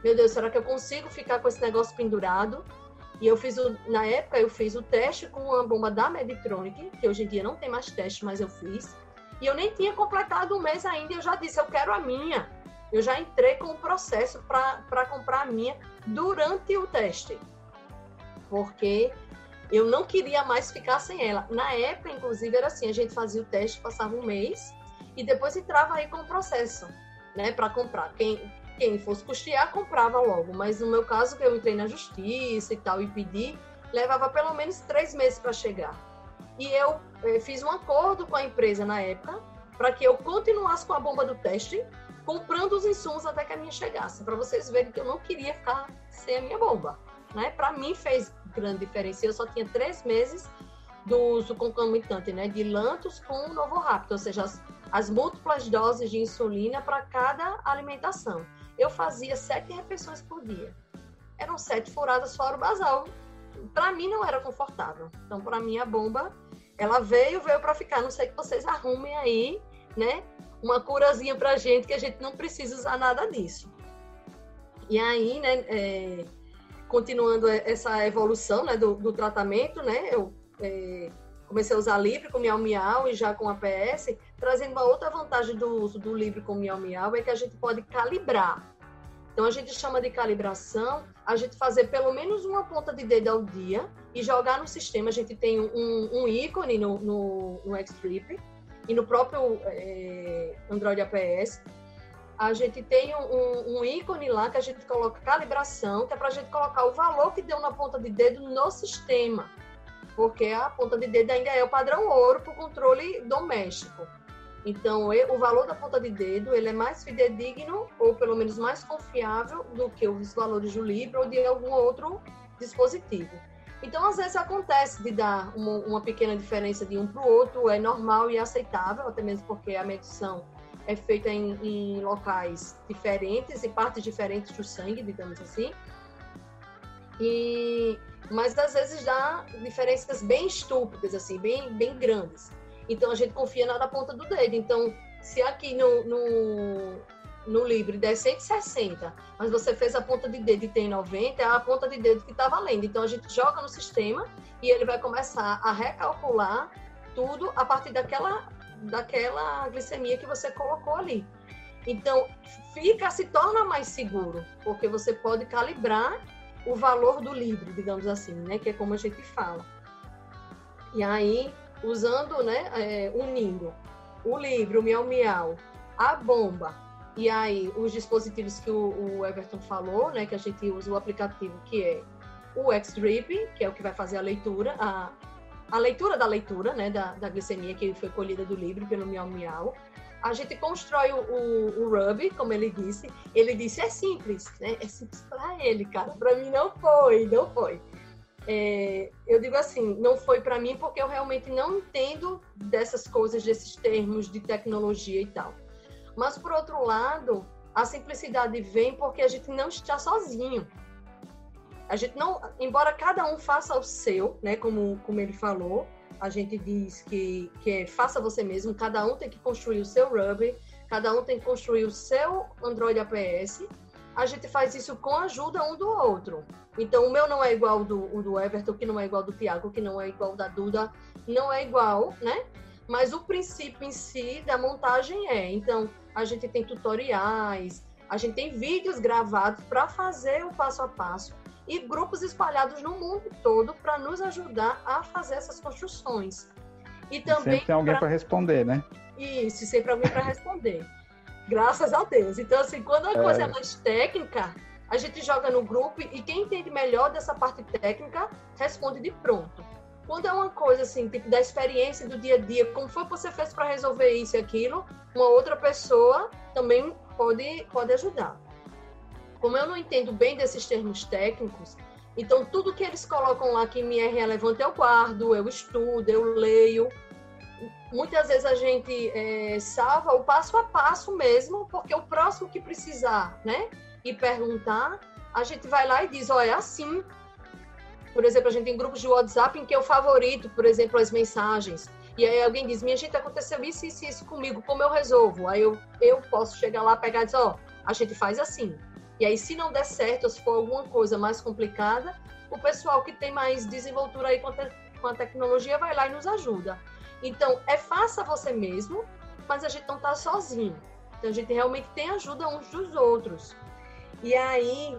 meu Deus, será que eu consigo ficar com esse negócio pendurado? E na época eu fiz o teste com a bomba da Medtronic, que hoje em dia não tem mais teste, mas eu fiz, e eu nem tinha completado um mês ainda, e eu já disse, eu quero a minha. Eu já entrei com o processo para comprar a minha durante o teste, porque eu não queria mais ficar sem ela. Na época, inclusive, era assim, a gente fazia o teste, passava um mês, e depois entrava aí com o processo, né, para comprar. Quem fosse custear, comprava logo, mas no meu caso, que eu entrei na justiça e tal, e pedi, levava pelo menos 3 meses para chegar. E eu fiz um acordo com a empresa na época, para que eu continuasse com a bomba do teste, comprando os insumos até que a minha chegasse, para vocês verem que eu não queria ficar sem a minha bomba, né? Para mim fez grande diferença. Eu só tinha 3 meses do uso concomitante, né? De Lantus com o Novoraptor, ou seja, as múltiplas doses de insulina para cada alimentação. Eu fazia 7 refeições por dia. Eram 7 furadas fora o basal. Para mim não era confortável. Então, para mim, a bomba ela veio para ficar. Não sei que vocês arrumem aí, né, uma curazinha pra gente, que a gente não precisa usar nada disso. E aí, né, continuando essa evolução, né, do tratamento, né, eu comecei a usar Libre com Miau Miau e já com APS, trazendo uma outra vantagem do uso do Libre com Miau Miau, é que a gente pode calibrar. Então, a gente chama de calibração, a gente fazer pelo menos uma ponta de dedo ao dia e jogar no sistema. A gente tem um ícone no Xtrip e no próprio Android APS. A gente tem um ícone lá que a gente coloca calibração, que é para a gente colocar o valor que deu na ponta de dedo no sistema, porque a ponta de dedo ainda é o padrão ouro para o controle doméstico. Então, o valor da ponta de dedo ele é mais fidedigno, ou pelo menos mais confiável, do que os valores do Libre ou de algum outro dispositivo. Então, às vezes acontece de dar uma pequena diferença de um para o outro, é normal e aceitável, até mesmo porque a medição é feita em locais diferentes e partes diferentes do sangue, digamos assim. Mas, às vezes, dá diferenças bem estúpidas, assim, bem grandes. Então, a gente confia na ponta do dedo. Então, se aqui no Libre der 160, mas você fez a ponta de dedo e tem 90, é a ponta de dedo que está valendo. Então, a gente joga no sistema e ele vai começar a recalcular tudo a partir daquela glicemia que você colocou ali. Então, se torna mais seguro, porque você pode calibrar o valor do Libre, digamos assim, né? Que é como a gente fala. E aí, usando, né, unindo o Libre, o Miau Miau, a bomba, e aí os dispositivos que o Everton falou, né, que a gente usa o aplicativo, que é o Xtrip, que é o que vai fazer a leitura, a leitura da leitura, né, da glicemia que foi colhida do Libre pelo Miau Miau. A gente constrói o Rub, como ele disse. Ele disse, é simples, né? É simples para ele, cara. Para mim não foi. Eu digo assim, não foi para mim porque eu realmente não entendo dessas coisas, desses termos de tecnologia e tal. Mas, por outro lado, a simplicidade vem porque a gente não está sozinho. A gente não, embora cada um faça o seu, né, como ele falou, a gente diz que faça você mesmo, cada um tem que construir o seu Ruby, cada um tem que construir o seu Android APS. A gente faz isso com a ajuda um do outro. Então, o meu não é igual o do Everton, que não é igual ao do Thiago, que não é igual ao da Duda, não é igual, né? Mas o princípio em si da montagem é. Então, a gente tem tutoriais, a gente tem vídeos gravados para fazer o passo a passo e grupos espalhados no mundo todo para nos ajudar a fazer essas construções. E também sempre tem alguém para responder, né? Isso, sempre alguém para responder. Graças a Deus. Então, assim, quando a coisa é mais técnica, a gente joga no grupo e quem entende melhor dessa parte técnica responde de pronto. Quando é uma coisa assim, tipo da experiência do dia a dia, como foi que você fez para resolver isso e aquilo, uma outra pessoa também pode ajudar. Como eu não entendo bem desses termos técnicos, então tudo que eles colocam lá que me é relevante eu guardo, eu estudo, eu leio. Muitas vezes a gente salva o passo a passo mesmo, porque o próximo que precisar, né, e perguntar, a gente vai lá e diz, ó, é assim. Por exemplo, a gente tem grupos de WhatsApp em que eu favorito, por exemplo, as mensagens. E aí alguém diz, minha gente, aconteceu isso comigo, como eu resolvo? Aí eu posso chegar lá, pegar e dizer, ó, a gente faz assim. E aí, se não der certo, ou se for alguma coisa mais complicada, o pessoal que tem mais desenvoltura aí com a tecnologia vai lá e nos ajuda. Então, faça você mesmo, mas a gente não está sozinho. Então, a gente realmente tem ajuda uns dos outros. E aí,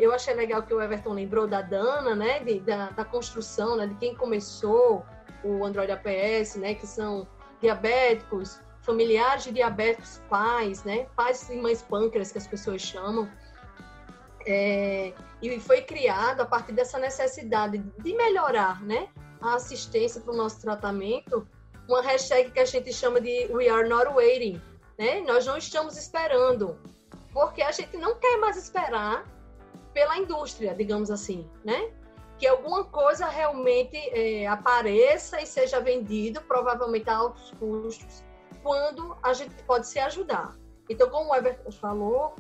eu achei legal que o Everton lembrou da Dana, né, da construção, né, de quem começou o Android APS, né, que são diabéticos, familiares de diabéticos, pais, né, pais e mães pâncreas, que as pessoas chamam. E foi criado a partir dessa necessidade de melhorar, né, a assistência para o nosso tratamento, uma hashtag que a gente chama de We Are Not Waiting, né? Nós não estamos esperando, porque a gente não quer mais esperar pela indústria, digamos assim, né? Que alguma coisa realmente apareça e seja vendido, provavelmente a altos custos, quando a gente pode se ajudar. Então, como o Everton falou,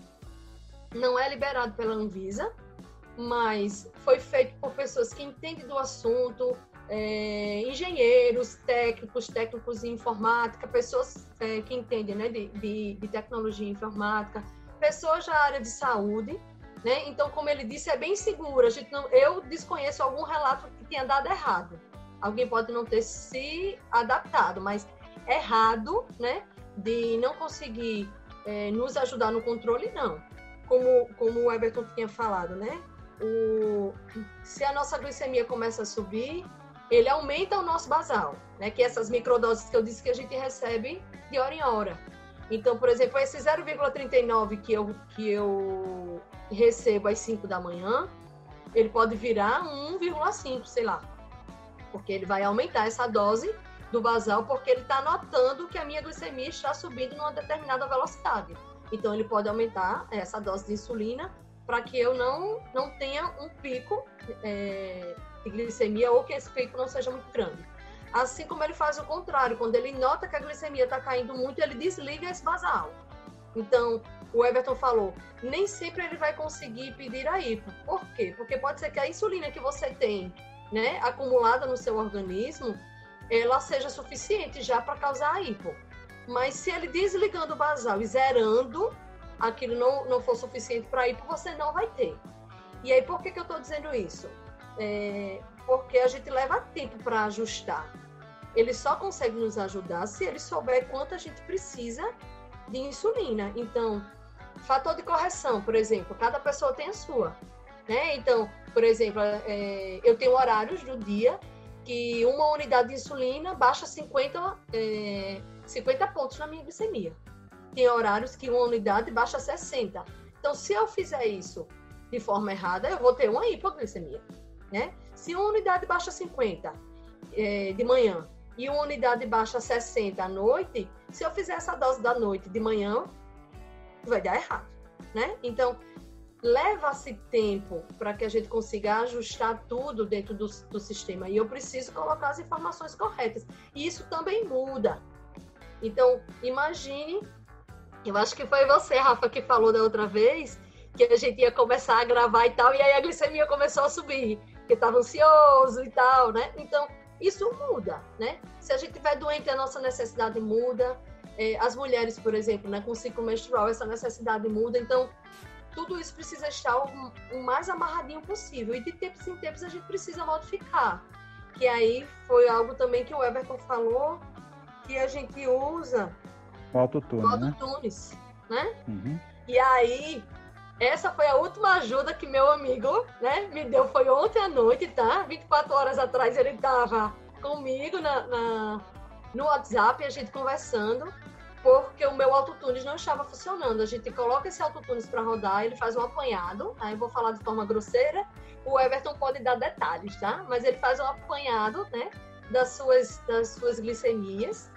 não é liberado pela Anvisa, mas foi feito por pessoas que entendem do assunto, engenheiros, técnicos em informática, pessoas que entendem, né, de tecnologia informática, pessoas da área de saúde, né? Então, como ele disse, é bem seguro. Eu desconheço algum relato que tenha dado errado. Alguém pode não ter se adaptado, mas errado, né, de não conseguir nos ajudar no controle, não. Como o Everton tinha falado, né? Se a nossa glicemia começa a subir, ele aumenta o nosso basal, né? Que essas microdoses que eu disse que a gente recebe de hora em hora. Então, por exemplo, esse 0,39 que eu recebo às 5 da manhã, ele pode virar 1,5, sei lá. Porque ele vai aumentar essa dose do basal, porque ele está notando que a minha glicemia está subindo numa determinada velocidade. Então, ele pode aumentar essa dose de insulina para que eu não tenha um pico de glicemia ou que esse pico não seja muito grande. Assim como ele faz o contrário, quando ele nota que a glicemia está caindo muito, ele desliga esse basal. Então, o Everton falou, nem sempre ele vai conseguir pedir a hipo. Por quê? Porque pode ser que a insulina que você tem, né, acumulada no seu organismo, ela seja suficiente já para causar a hipo. Mas se ele desligando o basal e zerando, aquilo não for suficiente para hipo, você não vai ter. E aí, por que eu estou dizendo isso? Porque a gente leva tempo para ajustar. Ele só consegue nos ajudar se ele souber quanto a gente precisa de insulina. Então, fator de correção, por exemplo, cada pessoa tem a sua, né? Então, por exemplo, eu tenho horários do dia que uma unidade de insulina baixa 50 pontos na minha glicemia. Tem horários que uma unidade baixa 60. Então, se eu fizer isso de forma errada, eu vou ter uma hipoglicemia, né? Se uma unidade baixa 50 de manhã e uma unidade baixa 60 à noite, se eu fizer essa dose da noite de manhã, vai dar errado, né? Então, leva-se tempo para que a gente consiga ajustar tudo dentro do sistema. E eu preciso colocar as informações corretas. E isso também muda. Então, imagine, eu acho que foi você, Rafa, que falou da outra vez, que a gente ia começar a gravar e tal, e aí a glicemia começou a subir, porque estava ansioso e tal, né? Então, isso muda, né? Se a gente estiver doente, a nossa necessidade muda. As mulheres, por exemplo, né, com ciclo menstrual, essa necessidade muda. Então, tudo isso precisa estar o mais amarradinho possível. E de tempos em tempos a gente precisa modificar. Que aí foi algo também que o Everton falou, que a gente usa o autotunes, né? Uhum. E aí, essa foi a última ajuda que meu amigo, né, me deu, foi ontem à noite, tá? 24 horas atrás ele estava comigo no WhatsApp, a gente conversando, porque o meu autotunes não estava funcionando. A gente coloca esse autotunes para rodar, ele faz um apanhado, aí eu vou falar de forma grosseira, o Everton pode dar detalhes, tá? Mas ele faz um apanhado, né, das suas glicemias.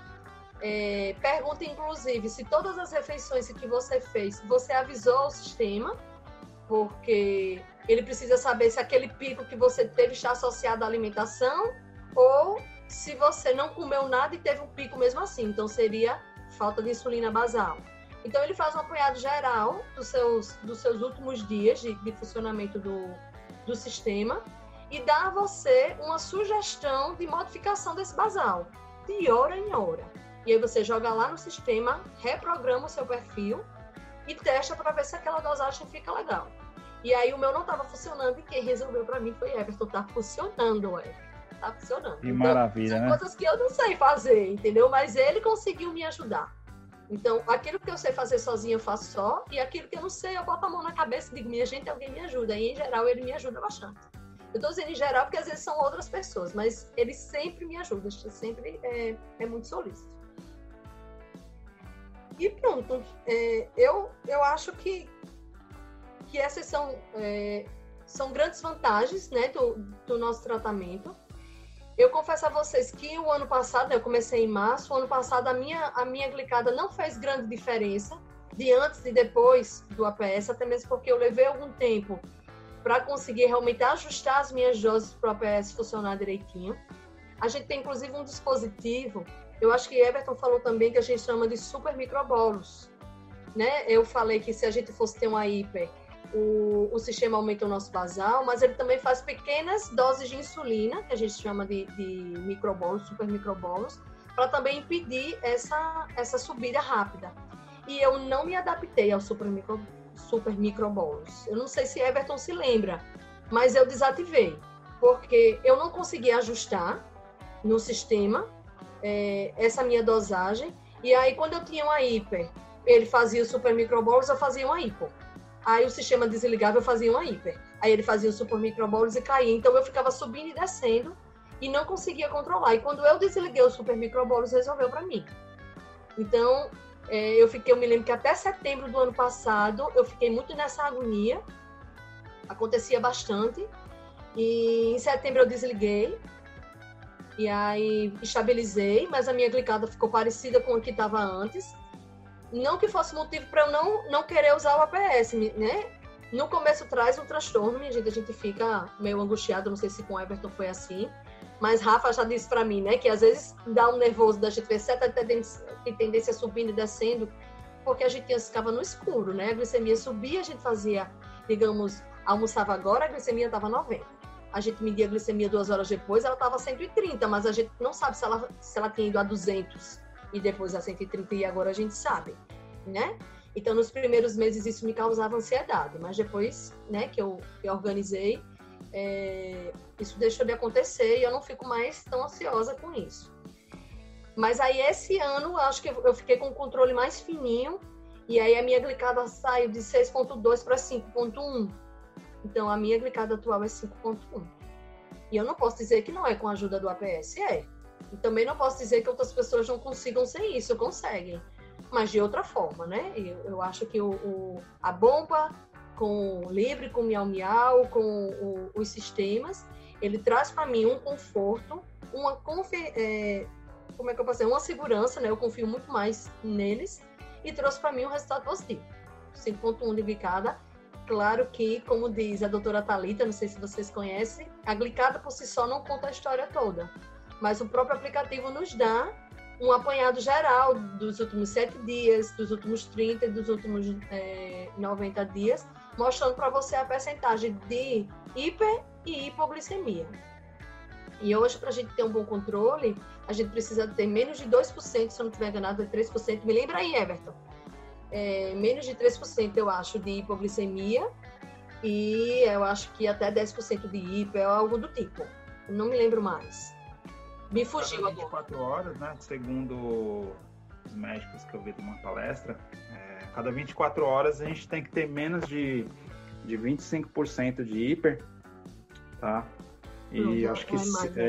Pergunta, inclusive, se todas as refeições que você fez, você avisou ao sistema, porque ele precisa saber se aquele pico que você teve está associado à alimentação ou se você não comeu nada e teve um pico mesmo assim. Então, seria falta de insulina basal. Então, ele faz um apanhado geral dos seus últimos dias de funcionamento do sistema e dá a você uma sugestão de modificação desse basal, de hora em hora. E aí você joga lá no sistema, reprograma o seu perfil e testa para ver se aquela dosagem fica legal. E aí o meu não estava funcionando e quem resolveu para mim foi Everton. Tá funcionando, Everton. Tá funcionando. Que então, maravilha, são né? coisas que eu não sei fazer, entendeu? Mas ele conseguiu me ajudar. Então, aquilo que eu sei fazer sozinha eu faço só, e aquilo que eu não sei eu boto a mão na cabeça e digo, minha gente, alguém me ajuda. E em geral ele me ajuda bastante. Eu tô dizendo em geral porque às vezes são outras pessoas, mas ele sempre me ajuda, sempre é muito solícito. E pronto, eu acho que essas são grandes vantagens, né, do nosso tratamento. Eu confesso a vocês que o ano passado, eu comecei em março, o ano passado a minha glicada não fez grande diferença de antes e depois do APS, até mesmo porque eu levei algum tempo para conseguir realmente ajustar as minhas doses para o APS funcionar direitinho. A gente tem inclusive um dispositivo, eu acho que Everton falou também, que a gente chama de super microbolos, né? Eu falei que se a gente fosse ter uma hiper, o sistema aumenta o nosso basal, mas ele também faz pequenas doses de insulina, que a gente chama de microbolos, super microbolos, para também impedir essa subida rápida. E eu não me adaptei ao super microbolos. Eu não sei se Everton se lembra, mas eu desativei, porque eu não conseguia ajustar no sistema essa minha dosagem. E aí, quando eu tinha uma hiper, ele fazia o super microbolos, eu fazia uma hipo. Aí o sistema desligava, eu fazia uma hiper. Aí ele fazia o super microbolos e caía. Então eu ficava subindo e descendo e não conseguia controlar. E quando eu desliguei o super microbolos, resolveu para mim. Então, eu me lembro que até setembro do ano passado, eu fiquei muito nessa agonia. Acontecia bastante. E em setembro eu desliguei. E aí estabilizei, mas a minha glicada ficou parecida com a que estava antes. Não que fosse motivo para eu não querer usar o APS, né? No começo traz um transtorno, minha gente, a gente fica meio angustiado, não sei se com o Everton foi assim, mas Rafa já disse para mim, né, que às vezes dá um nervoso da gente ver certa tendência subindo e descendo, porque a gente ficava no escuro, né? A glicemia subia, a gente fazia, digamos, almoçava agora, a glicemia estava 90. A gente media a glicemia 2 horas depois, ela estava 130, mas a gente não sabe se ela tinha ido a 200 e depois a 130, e agora a gente sabe, né? Então, nos primeiros meses isso me causava ansiedade, mas depois, né, que eu organizei, isso deixou de acontecer e eu não fico mais tão ansiosa com isso. Mas aí, esse ano, acho que eu fiquei com um controle mais fininho, e aí a minha glicada saiu de 6,2 para 5,1. Então, a minha glicada atual é 5,1. E eu não posso dizer que não é com a ajuda do APS, E também não posso dizer que outras pessoas não consigam ser isso, conseguem. Mas de outra forma, né? Eu acho que a bomba com Libre, com Miau Miau, com os sistemas, ele traz para mim um conforto, uma segurança, né? Eu confio muito mais neles e trouxe para mim um resultado positivo. 5,1 de glicada. Claro que, como diz a doutora Thalita, não sei se vocês conhecem, a glicada por si só não conta a história toda. Mas o próprio aplicativo nos dá um apanhado geral dos últimos 7 dias, dos últimos 30 e dos últimos 90 dias, mostrando para você a percentagem de hiper e hipoglicemia. E hoje, para a gente ter um bom controle, a gente precisa ter menos de 2%, se eu não estiver enganado, é 3%. Me lembra aí, Everton. Menos de 3%, eu acho, de hipoglicemia, e eu acho que até 10% de hiper, algo do tipo. Não me lembro mais. Me fugiu agora. 24 horas, né? Segundo os médicos que eu vi de uma palestra, cada 24 horas a gente tem que ter menos de 25% de hiper, tá? E acho que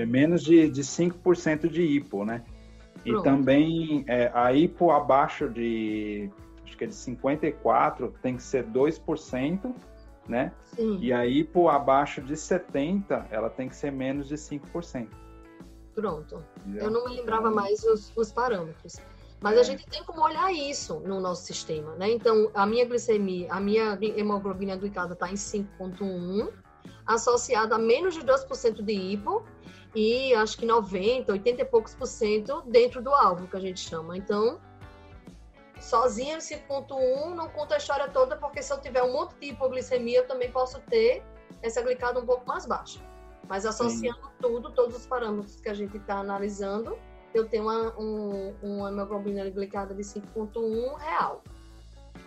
menos de 5% de hipo, né? E também a hipo abaixo de, acho que é de 54, tem que ser 2%, né? Sim. E a hipo abaixo de 70, ela tem que ser menos de 5%. Pronto. Eu não me lembrava mais os parâmetros. Mas a gente tem como olhar isso no nosso sistema, né? Então, a minha glicemia, a minha hemoglobina glicada está em 5,1, associada a menos de 2% de hipo e acho que 90, 80 e poucos % dentro do alvo, que a gente chama. Então, sozinha, 5,1 não conta a história toda, porque se eu tiver um monte de hipoglicemia, eu também posso ter essa glicada um pouco mais baixa. Mas associando todos os parâmetros que a gente está analisando, eu tenho uma hemoglobina glicada de 5,1 real.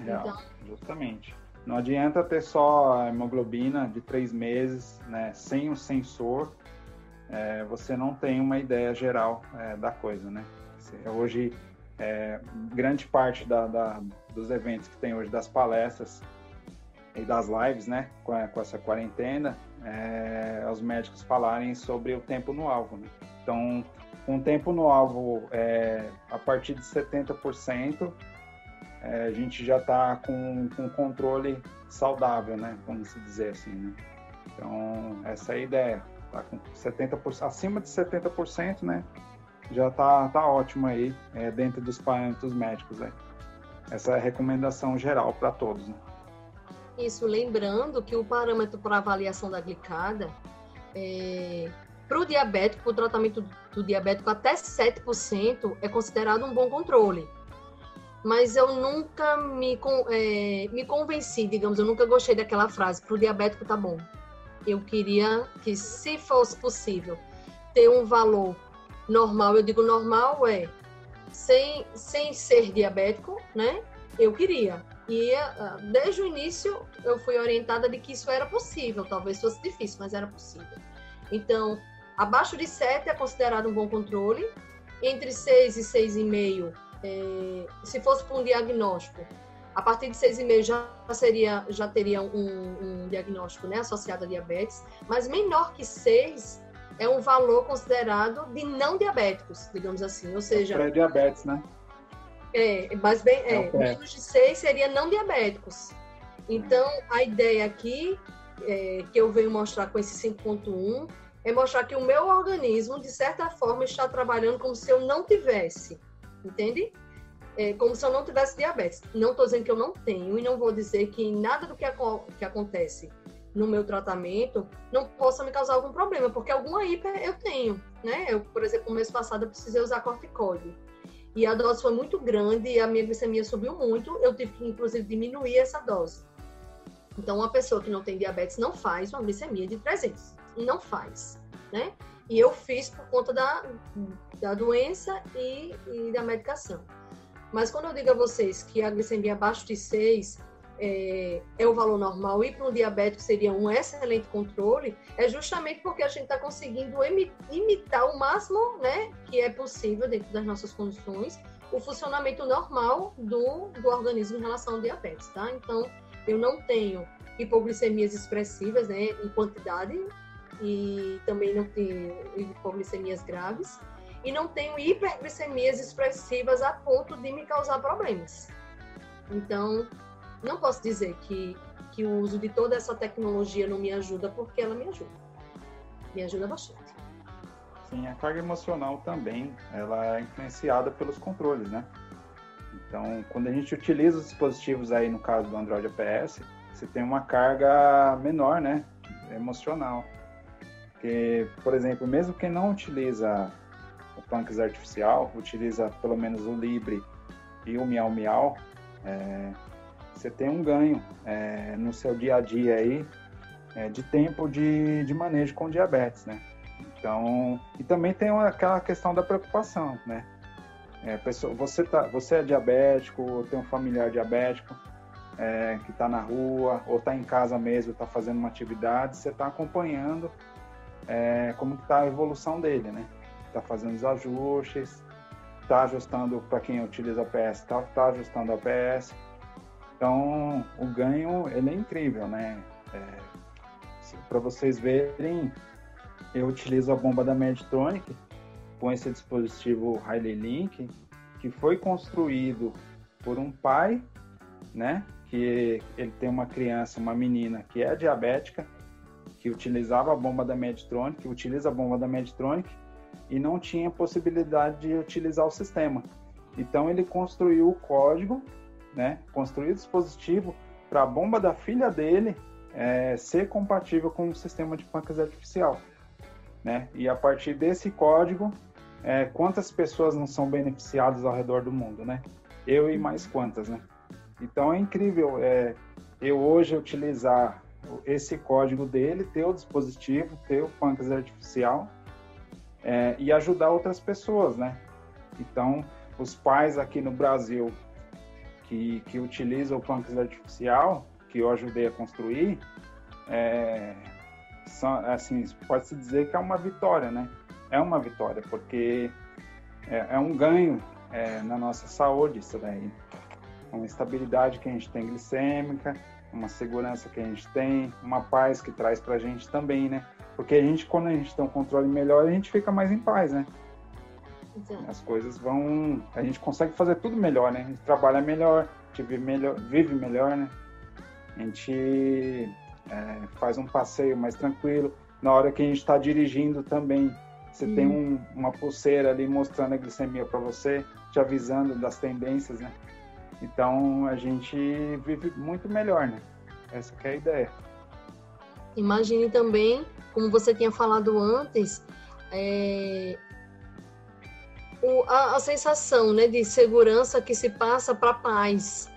Então, justamente. Não adianta ter só a hemoglobina de 3 meses, né, sem o sensor, você não tem uma ideia geral da coisa, né? Hoje, grande parte dos eventos que tem hoje, das palestras e das lives, né, com essa quarentena, os médicos falarem sobre o tempo no alvo, né? Então, com o tempo no alvo a partir de 70%, a gente já está com controle saudável, né? Vamos dizer assim, né? Então, essa é a ideia. Tá com 70%, acima de 70%, né? Já tá ótimo aí, dentro dos parâmetros médicos, né? Essa é a recomendação geral para todos, né? Isso, lembrando que o parâmetro para avaliação da glicada, para o diabético, para o tratamento do diabético, até 7% é considerado um bom controle. mas eu nunca me convenci, digamos, eu nunca gostei daquela frase, pro diabético tá bom. Eu queria que, se fosse possível, ter um valor normal, eu digo normal sem ser diabético, né? Eu queria. E desde o início eu fui orientada de que isso era possível, talvez fosse difícil, mas era possível. Então, abaixo de 7 é considerado um bom controle, entre 6 e 6,5, se fosse para um diagnóstico, a partir de 6,5 já teria um diagnóstico, né, associado a diabetes, mas menor que 6 é um valor considerado de não diabéticos, digamos assim, ou seja... Pré-diabetes, né? Mas menos de 6 seria não diabéticos. Então, a ideia aqui, que eu venho mostrar com esse 5.1, é mostrar que o meu organismo, de certa forma, está trabalhando como se eu não tivesse, entende? Como se eu não tivesse diabetes. Não estou dizendo que eu não tenho e não vou dizer que nada do que acontece no meu tratamento não possa me causar algum problema, porque alguma hiper eu tenho, né? Eu, por exemplo, no mês passado eu precisei usar corticoide e a dose foi muito grande e a minha glicemia subiu muito, eu tive que, inclusive, diminuir essa dose. Então, uma pessoa que não tem diabetes não faz uma glicemia de 300, não faz, né? E eu fiz por conta da doença e da medicação. Mas quando eu digo a vocês que a glicemia abaixo de 6 é o valor normal e para um diabético seria um excelente controle, é justamente porque a gente está conseguindo imitar o máximo, né, que é possível dentro das nossas condições, o funcionamento normal do organismo em relação ao diabetes, tá? Então, eu não tenho hipoglicemias expressivas, né, em quantidade, e também não tenho hipoglicemias graves, e não tenho hiperglicemias expressivas a ponto de me causar problemas. Então, não posso dizer que o uso de toda essa tecnologia não me ajuda, porque ela me ajuda. Me ajuda bastante. Sim, a carga emocional também, ela é influenciada pelos controles, né? Então, quando a gente utiliza os dispositivos aí, no caso do Android APS, você tem uma carga menor, né? Emocional. Porque, por exemplo, mesmo quem não utiliza o pâncreas artificial, utiliza pelo menos o Libre e o Miau Miau, você tem um ganho no seu dia a dia aí, de tempo de manejo com diabetes, né? Então, e também tem aquela questão da preocupação, né? Você é diabético, ou tem um familiar diabético que está na rua, ou está em casa mesmo, está fazendo uma atividade, você está acompanhando como está a evolução dele, né? Está fazendo os ajustes, está ajustando, para quem utiliza APS, está ajustando a APS. Então, o ganho, ele é incrível, né? Para vocês verem, eu utilizo a bomba da Medtronic com esse dispositivo Highly Link, que foi construído por um pai, né? Que ele tem uma criança, uma menina que é diabética, que utilizava a bomba da Medtronic, que utiliza a bomba da Medtronic e não tinha possibilidade de utilizar o sistema. Então, ele construiu o código, né? Construiu o dispositivo para a bomba da filha dele ser compatível com o sistema de pâncreas artificial, né? E a partir desse código, quantas pessoas não são beneficiadas ao redor do mundo, né? Eu e mais quantas, né? Então é incrível eu hoje utilizar esse código dele, ter o dispositivo, ter o pâncreas artificial e ajudar outras pessoas, né? Então, os pais aqui no Brasil que utilizam o pâncreas artificial, que eu ajudei a construir, assim, pode-se dizer que é uma vitória, né? É uma vitória, porque é um ganho na nossa saúde isso daí. Uma estabilidade que a gente tem glicêmica, uma segurança que a gente tem, uma paz que traz pra gente também, né? Porque quando a gente tem um controle melhor, a gente fica mais em paz, né? Exato. As coisas a gente consegue fazer tudo melhor, né? A gente trabalha melhor, a gente vive melhor, né? A gente faz um passeio mais tranquilo. Na hora que a gente está dirigindo também, você tem uma pulseira ali mostrando a glicemia para você, te avisando das tendências, né? Então, a gente vive muito melhor, né? Essa que é a ideia. Imagine também, como você tinha falado antes, a sensação, né, de segurança que se passa para pais,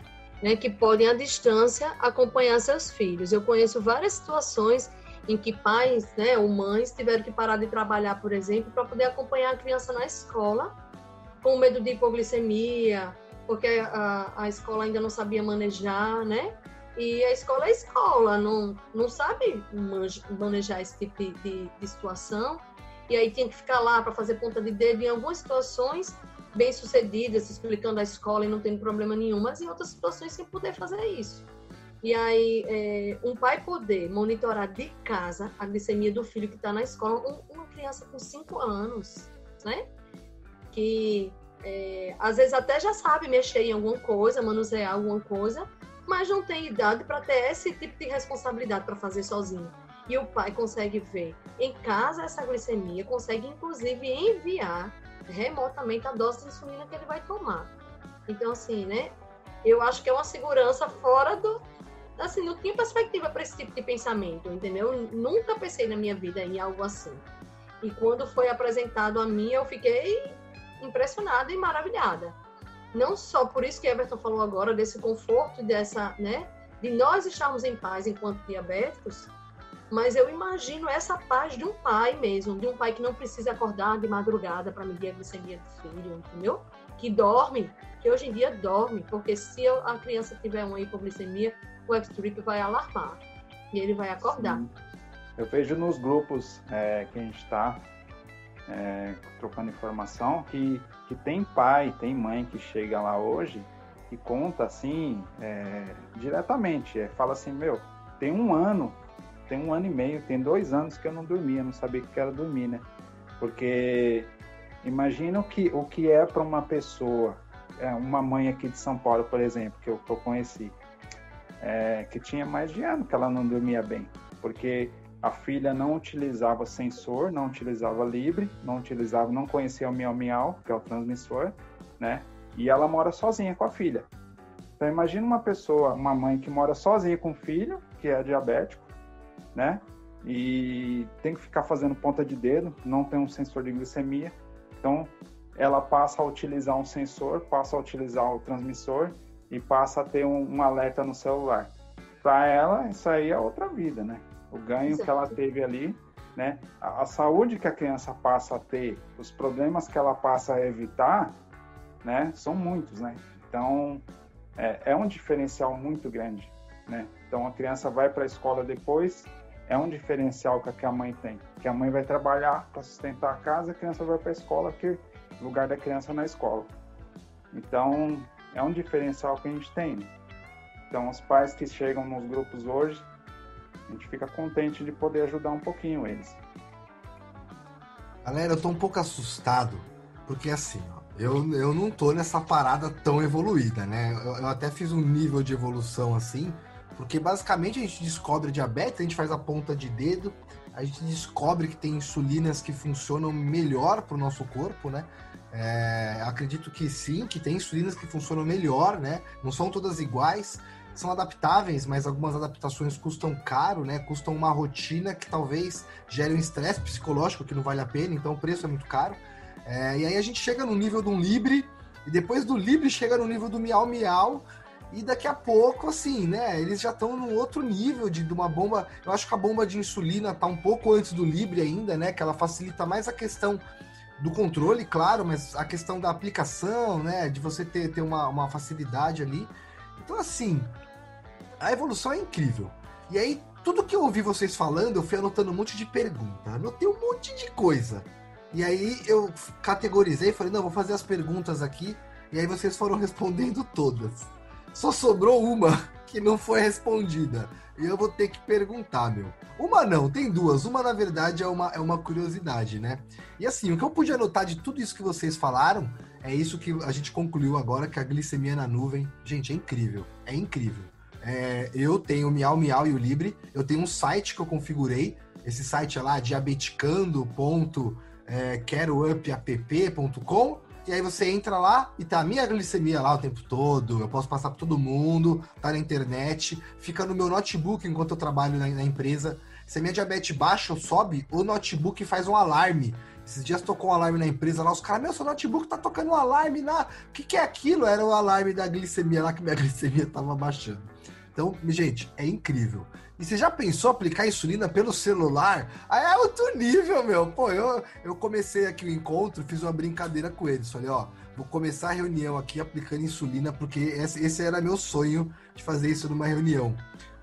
né, que podem, à distância, acompanhar seus filhos. Eu conheço várias situações em que pais, né, ou mães tiveram que parar de trabalhar, por exemplo, para poder acompanhar a criança na escola, com medo de hipoglicemia, porque a escola ainda não sabia manejar, né? E a escola é escola, não sabe manejar esse tipo de situação. E aí tinha que ficar lá para fazer ponta de dedo em algumas situações bem-sucedidas, explicando a escola e não tendo problema nenhum, mas em outras situações sem poder fazer isso. E aí, um pai poder monitorar de casa a glicemia do filho que está na escola, uma criança com 5 anos, né? Que às vezes até já sabe mexer em alguma coisa, manusear alguma coisa, mas não tem idade para ter esse tipo de responsabilidade para fazer sozinho. E o pai consegue ver em casa essa glicemia, consegue inclusive enviar remotamente a dose de insulina que ele vai tomar. Então, assim, né? Eu acho que é uma segurança fora do... Assim, não tinha perspectiva para esse tipo de pensamento, entendeu? Nunca pensei na minha vida em algo assim. E quando foi apresentado a mim, eu fiquei impressionada e maravilhada. Não só por isso que Everton falou agora, desse conforto, dessa, né? De nós estarmos em paz enquanto diabéticos, mas eu imagino essa paz de um pai mesmo, de um pai que não precisa acordar de madrugada para medir a glicemia do filho, entendeu? Que dorme, que hoje em dia dorme, porque se a criança tiver uma hipoglicemia, o X-Trip vai alarmar e ele vai acordar. Sim. Eu vejo nos grupos que a gente está trocando informação que tem pai, tem mãe que chega lá hoje e conta assim, diretamente, fala assim, tem um ano e meio, tem 2 anos que eu não dormia, não sabia o que era dormir, né? Porque imagina o que é para uma pessoa, uma mãe aqui de São Paulo, por exemplo, que eu conheci, que tinha mais de ano que ela não dormia bem, porque a filha não utilizava sensor, não utilizava Libre, não conhecia o Miau Miau, que é o transmissor, né? E ela mora sozinha com a filha. Então imagina uma mãe que mora sozinha com o filho, que é diabético, né? E tem que ficar fazendo ponta de dedo, não tem um sensor de glicemia. Então, ela passa a utilizar um sensor, passa a utilizar o transmissor e passa a ter um alerta no celular. Para ela, isso aí é outra vida, né? O ganho que ela teve ali, né? A saúde que a criança passa a ter, os problemas que ela passa a evitar, né? São muitos, né? Então, é um diferencial muito grande, né? Então, a criança vai para a escola depois, é um diferencial que a mãe tem. Que a mãe vai trabalhar para sustentar a casa, a criança vai para a escola, porque o lugar da criança é na escola. Então, é um diferencial que a gente tem, né? Então, os pais que chegam nos grupos hoje, a gente fica contente de poder ajudar um pouquinho eles. Galera, eu tô um pouco assustado, porque assim, ó, eu não tô nessa parada tão evoluída, né? Eu até fiz um nível de evolução assim, porque basicamente a gente descobre diabetes, a gente faz a ponta de dedo, a gente descobre que tem insulinas que funcionam melhor para o nosso corpo, né? Acredito que sim, que tem insulinas que funcionam melhor, né? Não são todas iguais, são adaptáveis, mas algumas adaptações custam caro, né? Custam uma rotina que talvez gere um estresse psicológico que não vale a pena, então o preço é muito caro. E aí a gente chega no nível de um Libre, e depois do Libre chega no nível do Miau Miau, e daqui a pouco, assim, né, eles já estão num outro nível de uma bomba. Eu acho que a bomba de insulina tá um pouco antes do Libre ainda, né, que ela facilita mais a questão do controle, claro, mas a questão da aplicação, né, de você ter uma facilidade ali. Então, assim, a evolução é incrível. E aí, tudo que eu ouvi vocês falando, eu fui anotando um monte de pergunta, anotei um monte de coisa. E aí eu categorizei, falei, não, vou fazer as perguntas aqui, e aí vocês foram respondendo todas. Só sobrou uma que não foi respondida. E eu vou ter que perguntar, Uma não, tem duas. Uma, na verdade, é uma curiosidade, né? E assim, o que eu pude anotar de tudo isso que vocês falaram, é isso que a gente concluiu agora, que a glicemia na nuvem, gente, é incrível. É incrível. Eu tenho o Miau Miau e o Libre. Eu tenho um site que eu configurei. Esse site é lá, diabeticando.queroupapp.com. E aí você entra lá e tá a minha glicemia lá o tempo todo, eu posso passar para todo mundo, tá na internet, fica no meu notebook enquanto eu trabalho na empresa. Se a minha diabetes baixa ou sobe, o notebook faz um alarme. Esses dias tocou um alarme na empresa lá, os caras, meu, seu notebook tá tocando um alarme lá. O que é aquilo? Era o alarme da glicemia lá, que minha glicemia tava baixando. Então, gente, é incrível. E você já pensou aplicar insulina pelo celular? Aí é outro nível, meu. Pô, eu comecei aqui o encontro, fiz uma brincadeira com eles. Falei, ó, vou começar a reunião aqui aplicando insulina, porque esse era meu sonho de fazer isso numa reunião.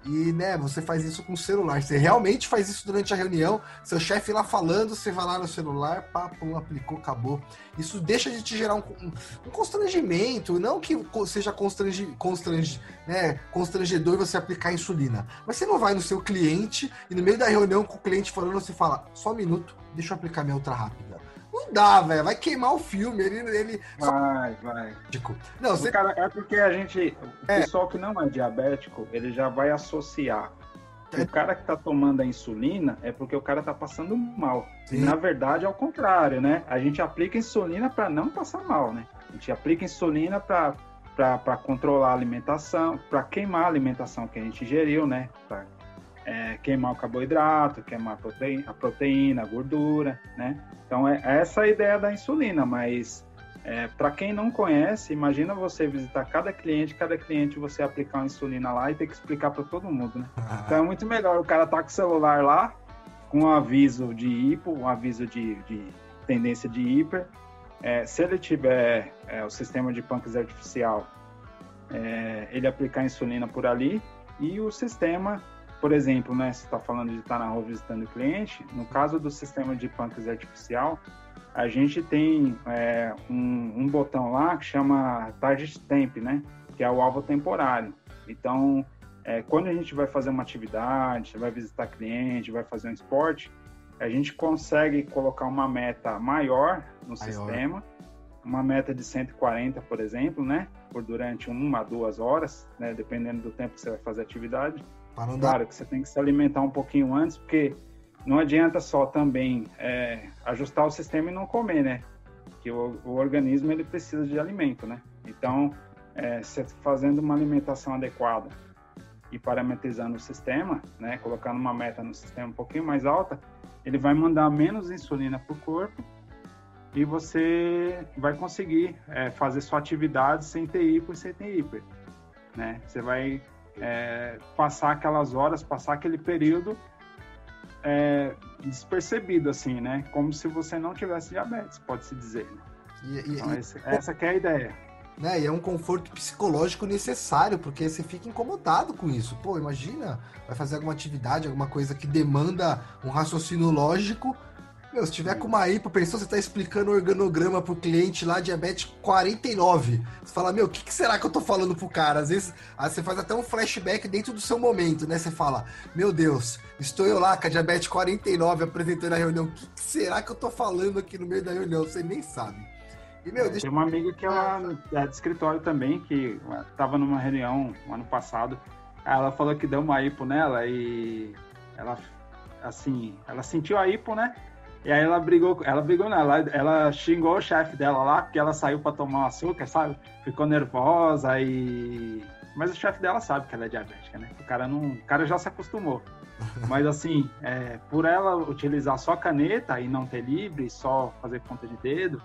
E, né, você faz isso com o celular. Você realmente faz isso durante a reunião, seu chefe lá falando, você vai lá no celular, papo, aplicou, acabou. Isso deixa de te gerar um constrangimento, não que seja constrangedor você aplicar insulina. Mas você não vai no seu cliente e no meio da reunião com o cliente falando, você fala, só um minuto, deixa eu aplicar minha ultra rápida. Não dá, velho. Vai queimar o filme. Ele vai. Não, você... Cara, é porque o pessoal que não é diabético, ele já vai associar. O cara que tá tomando a insulina é porque o cara tá passando mal. Sim. E na verdade é o contrário, né? A gente aplica insulina para não passar mal, né? A gente aplica insulina para controlar a alimentação, para queimar a alimentação que a gente ingeriu, né? Pra, queimar o carboidrato, queimar a proteína, a gordura, né? Então, essa a ideia da insulina, mas para quem não conhece, imagina você visitar cada cliente você aplicar uma insulina lá e ter que explicar para todo mundo, né? Então, é muito melhor o cara estar com o celular lá, com um aviso de hipo, um aviso de tendência de hiper. Se ele tiver o sistema de pâncreas artificial, ele aplicar insulina por ali e o sistema... Por exemplo, né, você está falando de estar na rua visitando o cliente, no caso do sistema de pâncreas artificial, a gente tem um botão lá que chama Target Temp, né, que é o alvo temporário. Então, quando a gente vai fazer uma atividade, vai visitar cliente, vai fazer um esporte, a gente consegue colocar uma meta maior no sistema, uma meta de 140, por exemplo, né, por durante 1 a 2 horas, né, dependendo do tempo que você vai fazer a atividade. Claro que você tem que se alimentar um pouquinho antes, porque não adianta só também ajustar o sistema e não comer, né? Porque o organismo ele precisa de alimento, né? Então, você fazendo uma alimentação adequada e parametrizando o sistema, né? Colocando uma meta no sistema um pouquinho mais alta, ele vai mandar menos insulina para o corpo e você vai conseguir fazer sua atividade sem ter hipo e sem ter hiper, né? Você vai... passar aquelas horas, passar aquele período despercebido, assim, né? Como se você não tivesse diabetes, pode-se dizer, né? Então, essa que é a ideia. Né? E é um conforto psicológico necessário, porque você fica incomodado com isso. Pô, imagina, vai fazer alguma atividade, alguma coisa que demanda um raciocínio lógico. Meu, se tiver com uma hipo, pensou, você tá explicando o organograma pro cliente lá, diabetes 49. Você fala, meu, o que será que eu tô falando pro cara? Às vezes, você faz até um flashback dentro do seu momento, né? Você fala, meu Deus, estou eu lá com a diabetes 49 apresentando a reunião. O que será que eu tô falando aqui no meio da reunião? Você nem sabe. E, meu, Tem uma amiga que ela é de escritório também, que tava numa reunião ano passado. Ela falou que deu uma hipo nela e ela sentiu a hipo, né? E aí ela brigou não, ela xingou o chefe dela lá, porque ela saiu para tomar um açúcar, sabe? Ficou nervosa mas o chefe dela sabe que ela é diabética, né? O cara já se acostumou. Mas assim, por ela utilizar só caneta e não ter livre, só fazer ponta de dedo,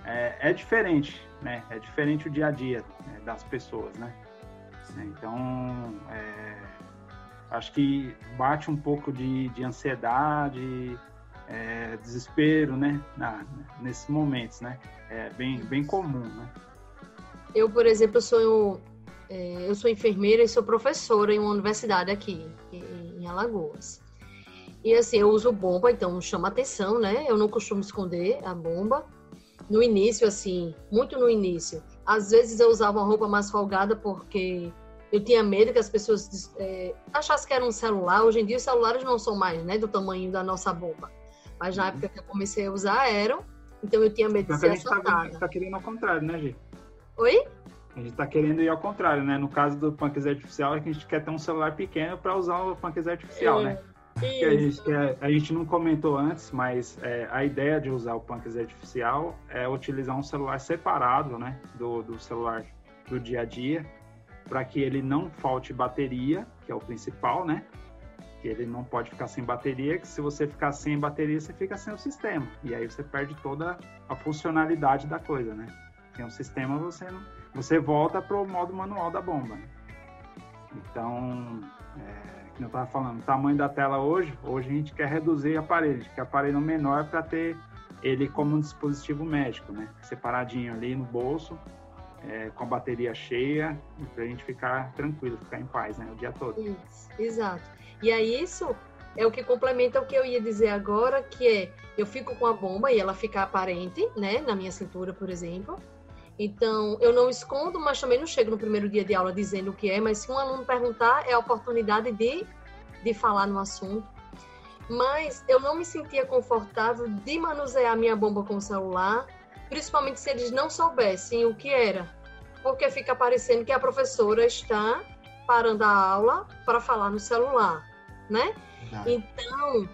é diferente, né? É diferente o dia a dia, né, das pessoas, né? Então, acho que bate um pouco de ansiedade, desespero, né? Nesses momentos, né? É bem comum, né? Eu, por exemplo, sou enfermeira e sou professora em uma universidade aqui, em Alagoas. E assim, eu uso bomba, então chama atenção, né? Eu não costumo esconder a bomba. No início, assim, muito no início. Às vezes eu usava uma roupa mais folgada porque eu tinha medo que as pessoas achassem que era um celular. Hoje em dia os celulares não são mais, né, do tamanho da nossa bomba. Mas na época que eu comecei a usar eram. Então eu tinha medo de ser assaltada. A gente tá querendo ao contrário, né, Gi? Oi? A gente tá querendo ir ao contrário, né? No caso do pâncreas artificial, é que a gente quer ter um celular pequeno para usar o pâncreas artificial, né? A gente não comentou antes, mas a ideia de usar o pâncreas artificial é utilizar um celular separado, né, do celular do dia a dia, para que ele não falte bateria, que é o principal, né? que ele não pode ficar sem bateria, que se você ficar sem bateria, você fica sem o sistema. E aí você perde toda a funcionalidade da coisa, né? Sem um sistema, você volta para o modo manual da bomba, né? Então, como eu estava falando, o tamanho da tela hoje a gente quer reduzir o aparelho, a gente quer aparelho menor para ter ele como um dispositivo médico, né? Separadinho ali no bolso, com a bateria cheia, para a gente ficar tranquilo, ficar em paz, né? O dia todo. Isso, exato. E aí isso é o que complementa o que eu ia dizer agora, que é, eu fico com a bomba e ela fica aparente, né? Na minha cintura, por exemplo. Então, eu não escondo, mas também não chego no primeiro dia de aula dizendo o que é, mas se um aluno perguntar, é a oportunidade de falar no assunto. Mas eu não me sentia confortável de manusear minha bomba com o celular, principalmente se eles não soubessem o que era, porque fica parecendo que a professora está parando a aula para falar no celular, né? Então,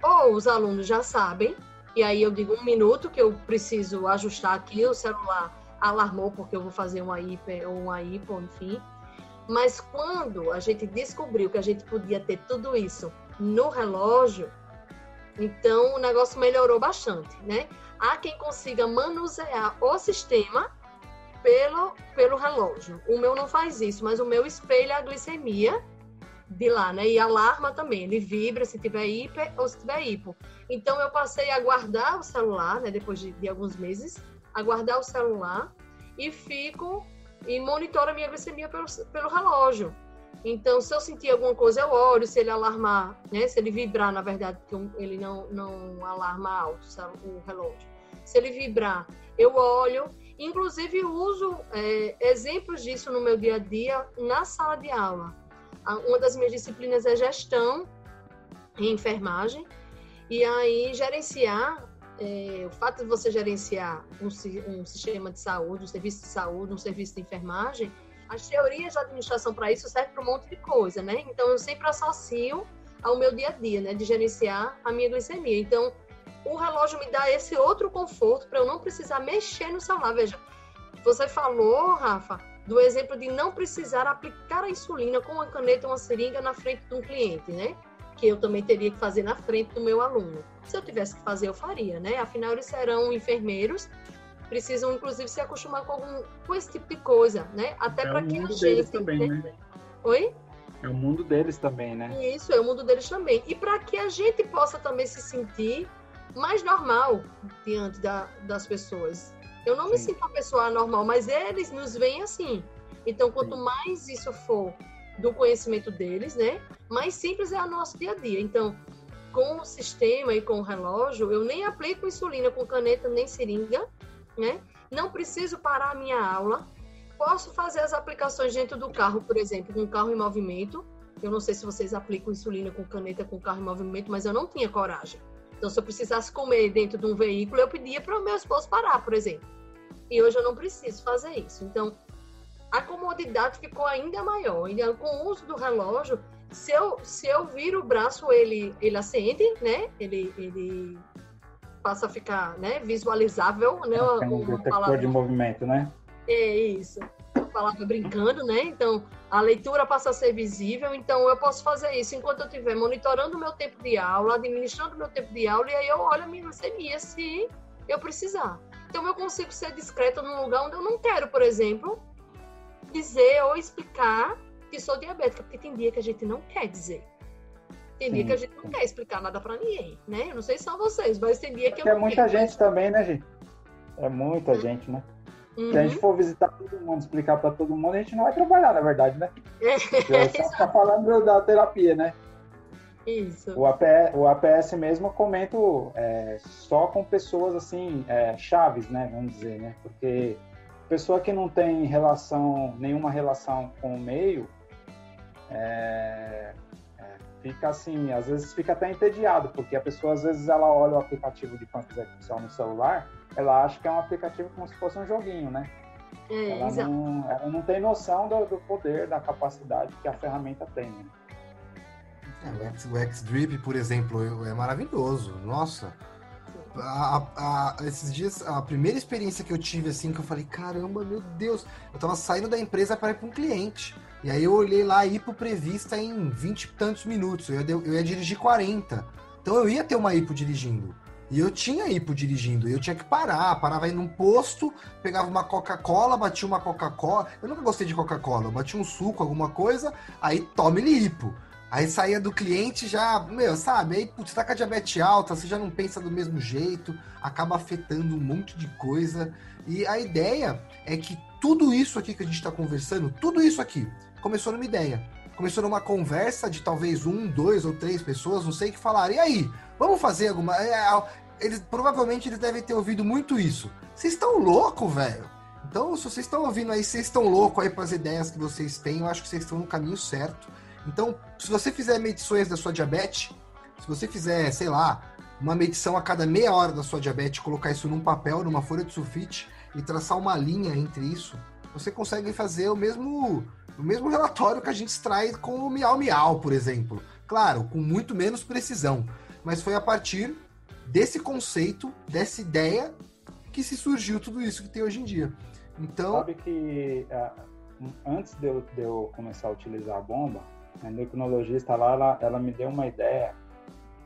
ou os alunos já sabem, e aí eu digo 1 minuto que eu preciso ajustar aqui, o celular alarmou porque eu vou fazer uma hiper ou uma hipo, enfim. Mas quando a gente descobriu que a gente podia ter tudo isso no relógio, então o negócio melhorou bastante, né? Há quem consiga manusear o sistema pelo relógio. O meu não faz isso, mas o meu espelha a glicemia de lá, né? E alarma também, ele vibra se tiver hiper ou se tiver hipo. Então eu passei a guardar o celular, né? Depois de alguns meses, a guardar o celular e monitoro a minha glicemia pelo relógio. Então, se eu sentir alguma coisa, eu olho, se ele alarmar, né? Se ele vibrar, na verdade, porque ele não alarma alto, sabe? O relógio. Se ele vibrar, eu olho. Inclusive, uso exemplos disso no meu dia a dia na sala de aula. Uma das minhas disciplinas é gestão em enfermagem. E aí, o fato de você gerenciar um sistema de saúde, um serviço de saúde, um serviço de enfermagem, as teorias de administração para isso servem para um monte de coisa, né? Então, eu sempre associo ao meu dia a dia, né? De gerenciar a minha glicemia. Então, o relógio me dá esse outro conforto para eu não precisar mexer no celular. Veja, você falou, Rafa, do exemplo de não precisar aplicar a insulina com uma caneta ou uma seringa na frente de um cliente, né? Que eu também teria que fazer na frente do meu aluno. Se eu tivesse que fazer, eu faria, né? Afinal, eles serão enfermeiros, precisam, inclusive, se acostumar com esse tipo de coisa, né? Até para que a gente... É o mundo deles também, né? Oi? É o mundo deles também, né? Isso, é o mundo deles também. E para que a gente possa também se sentir mais normal diante das pessoas. Eu não me sinto uma pessoa anormal, mas eles nos veem assim. Então, quanto mais isso for do conhecimento deles, né? Mais simples é o nosso dia a dia. Então, com o sistema e com o relógio, eu nem aplico insulina com caneta nem seringa, né? Não preciso parar a minha aula. Posso fazer as aplicações dentro do carro, por exemplo, com o carro em movimento. Eu não sei se vocês aplicam insulina com caneta com o carro em movimento, mas eu não tinha coragem. Então, se eu precisasse comer dentro de um veículo, eu pedia para o meu esposo parar, por exemplo. E hoje eu não preciso fazer isso. Então, a comodidade ficou ainda maior. E com o uso do relógio, se eu viro o braço, ele acende, né? Ele passa a ficar, né, visualizável, né? Um detector de movimento, né? É isso. A palavra brincando, né? Então, a leitura passa a ser visível. Então, eu posso fazer isso enquanto eu estiver monitorando o meu tempo de aula, administrando o meu tempo de aula, e aí eu olho a minha glicemia se eu precisar. Então, eu consigo ser discreta num lugar onde eu não quero, por exemplo, dizer ou explicar que sou diabética, porque tem dia que a gente não quer dizer. Tem dia que a gente não quer explicar nada pra ninguém, né? Eu não sei se são vocês, mas tem dia que eu não quero. É muita gente também, né, gente? É muita gente, né? Se a gente for visitar todo mundo, explicar pra todo mundo, a gente não vai trabalhar, na verdade, né? Só tá falando da terapia, né? Isso. O APS mesmo eu comento só com pessoas, assim, chaves, né? Vamos dizer, né? Porque pessoa que não tem nenhuma relação com o meio, fica assim, às vezes fica até entediado, porque a pessoa, às vezes, ela olha o aplicativo de campo execução no celular, ela acha que é um aplicativo como se fosse um joguinho, né? Ela não tem noção do poder, da capacidade que a ferramenta tem, né? O X-Drip, por exemplo, é maravilhoso. Nossa! Esses dias, a primeira experiência que eu tive, assim, que eu falei, caramba, meu Deus, eu tava saindo da empresa para ir para um cliente. E aí eu olhei lá a hipo prevista em 20 e tantos minutos. Eu ia dirigir 40. Então eu ia ter uma hipo dirigindo. E eu tinha hipo dirigindo. Eu tinha que parava aí num posto, pegava uma Coca-Cola, batia uma Coca-Cola. Eu nunca gostei de Coca-Cola. Eu batia um suco, alguma coisa, aí tome-lhe hipo. Aí saía do cliente já, sabe? Aí, putz, tá com a diabetes alta, você já não pensa do mesmo jeito, acaba afetando um monte de coisa. E a ideia é que tudo isso aqui que a gente tá conversando, tudo isso aqui, começou numa ideia. Começou numa conversa de talvez 1, 2 ou 3 pessoas, não sei, que falaram, e aí, vamos fazer alguma... Provavelmente eles devem ter ouvido muito isso. Vocês estão loucos, velho? Então, se vocês estão ouvindo aí, vocês estão loucos aí para as ideias que vocês têm, eu acho que vocês estão no caminho certo. Então, se você fizer medições da sua diabetes, se você fizer, sei lá, uma medição a cada meia hora da sua diabetes, colocar isso num papel, numa folha de sulfite e traçar uma linha entre isso, você consegue fazer o mesmo relatório que a gente extrai com o Miau Miau, por exemplo. Claro, com muito menos precisão, mas foi a partir desse conceito, dessa ideia, que se surgiu tudo isso que tem hoje em dia. Então... Sabe que antes de eu começar a utilizar a bomba, a endocrinologista lá, ela me deu uma ideia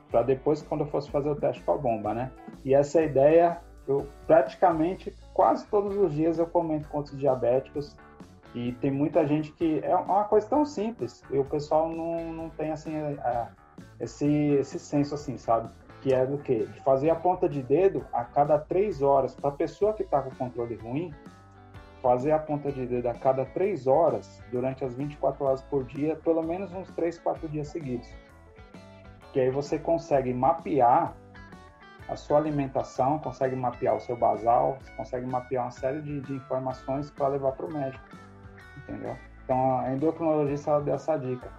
para depois, quando eu fosse fazer o teste com a bomba, né? E essa ideia, eu praticamente, quase todos os dias eu comento com outros diabéticos, e tem muita gente que... É uma coisa tão simples, e o pessoal não tem, assim, esse senso, assim, sabe? Que é do quê? De fazer a ponta de dedo a cada 3 horas. Para a pessoa que está com controle ruim, fazer a ponta de dedo a cada 3 horas, durante as 24 horas por dia, pelo menos uns 3, 4 dias seguidos. Que aí você consegue mapear a sua alimentação, consegue mapear o seu basal, consegue mapear uma série de informações para levar para o médico, entendeu? Então, a endocrinologista ela deu essa dica,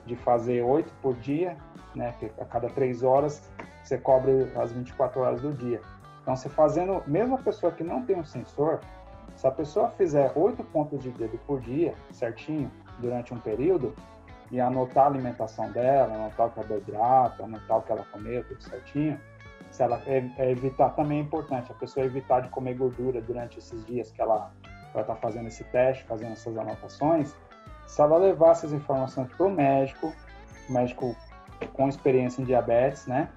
de fazer 8 por dia, né, que a cada 3 horas você cobre as 24 horas do dia. Então, você fazendo, mesmo a pessoa que não tem um sensor, se a pessoa fizer 8 pontos de dedo por dia, certinho, durante um período, e anotar a alimentação dela, anotar o carboidrato, anotar o que ela comeu, tudo certinho, se ela evitar, também é importante, a pessoa evitar de comer gordura durante esses dias que ela vai estar fazendo esse teste, fazendo essas anotações. Se ela levar essas informações para o médico com experiência em diabetes, né,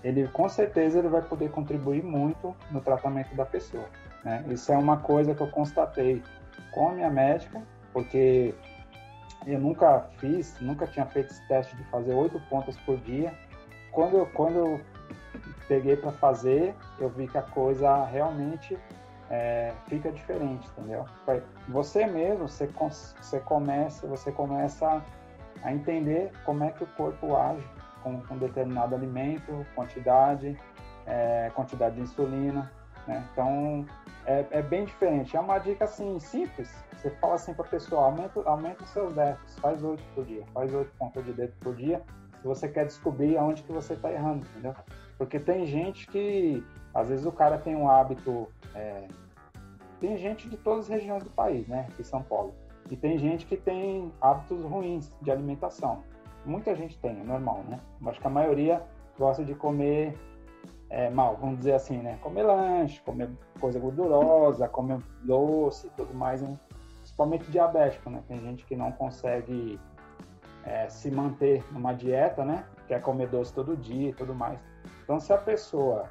ele com certeza ele vai poder contribuir muito no tratamento da pessoa, né? Isso é uma coisa que eu constatei com a minha médica, porque eu nunca tinha feito esse teste de fazer 8 pontas por dia. Quando eu peguei para fazer, eu vi que a coisa realmente fica diferente, entendeu? Você mesmo, você começa a entender como é que o corpo age com determinado alimento, quantidade de insulina, né? Então, é bem diferente. É uma dica, assim, simples. Você fala assim para a pessoa, aumenta os seus déficits, faz 8 por dia, faz 8 pontas de dedo por dia, se você quer descobrir aonde que você está errando, entendeu? Porque tem gente que, às vezes o cara tem um hábito... tem gente de todas as regiões do país, né, aqui em São Paulo. E tem gente que tem hábitos ruins de alimentação. Muita gente tem, é normal, né? Acho que a maioria gosta de comer mal, vamos dizer assim, né? Comer lanche, comer coisa gordurosa, comer doce e tudo mais, né? Principalmente diabético, né? Tem gente que não consegue se manter numa dieta, né? Quer comer doce todo dia e tudo mais. Então, se a pessoa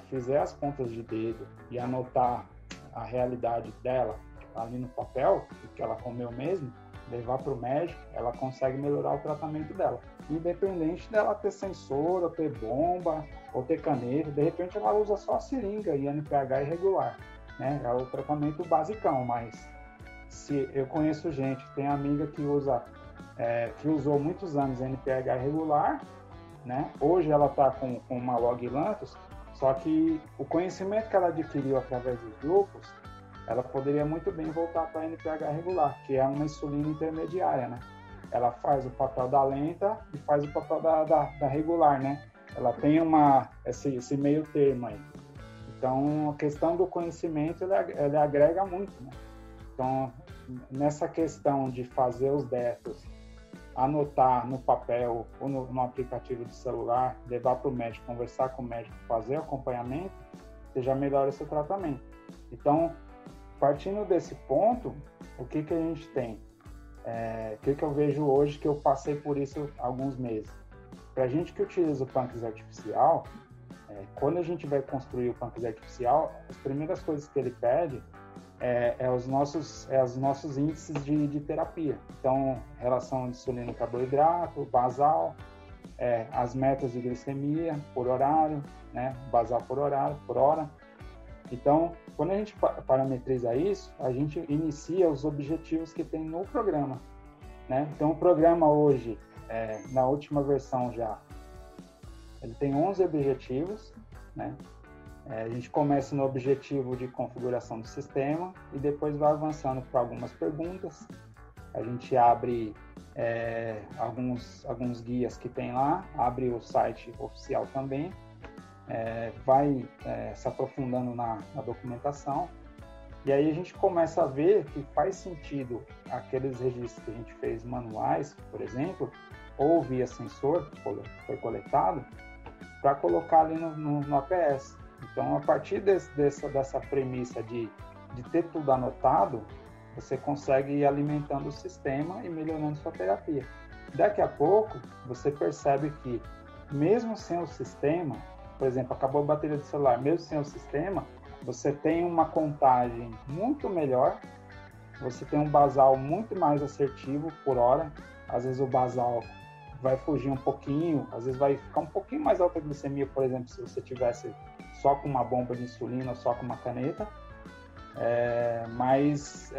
fizer as pontas de dedo e anotar a realidade dela ali no papel, o que ela comeu mesmo, levar para o médico, ela consegue melhorar o tratamento dela. Independente dela ter sensor, ou ter bomba, ou ter caneta, de repente ela usa só a seringa e NPH irregular, né? É o tratamento basicão, mas se eu conheço gente, tem amiga que que usou muitos anos NPH irregular, né? Hoje ela está com uma Log-Lantus, só que o conhecimento que ela adquiriu através dos grupos, ela poderia muito bem voltar para a NPH regular, que é uma insulina intermediária, né? Ela faz o papel da lenta e faz o papel da regular, né? Ela tem esse meio termo aí. Então, a questão do conhecimento, ele agrega muito, né? Então, nessa questão de fazer os déficits, anotar no papel ou no aplicativo de celular, levar para o médico, conversar com o médico, fazer acompanhamento, você já melhora o seu tratamento. Então, partindo desse ponto, o que a gente tem? O que eu vejo hoje, que eu passei por isso há alguns meses? Para a gente que utiliza o pâncreas artificial, quando a gente vai construir o pâncreas artificial, as primeiras coisas que ele pede os nossos índices de terapia. Então, relação de insulina e carboidrato, basal, as metas de glicemia por horário, né? Basal por horário, por hora. Então, quando a gente parametriza isso, a gente inicia os objetivos que tem no programa, né? Então, o programa hoje, na última versão já, ele tem 11 objetivos, né? A gente começa no objetivo de configuração do sistema e depois vai avançando para algumas perguntas. A gente abre alguns guias que tem lá, abre o site oficial também, vai se aprofundando na documentação, e aí a gente começa a ver que faz sentido aqueles registros que a gente fez manuais, por exemplo, ou via sensor, que foi coletado, para colocar ali no APS. Então, a partir dessa premissa de ter tudo anotado, você consegue ir alimentando o sistema e melhorando sua terapia. Daqui a pouco, você percebe que, mesmo sem o sistema, por exemplo, acabou a bateria do celular, mesmo sem o sistema, você tem uma contagem muito melhor, você tem um basal muito mais assertivo por hora. Às vezes o basal vai fugir um pouquinho, às vezes vai ficar um pouquinho mais alta a glicemia, por exemplo, se você tivesse só com uma bomba de insulina ou só com uma caneta. Mas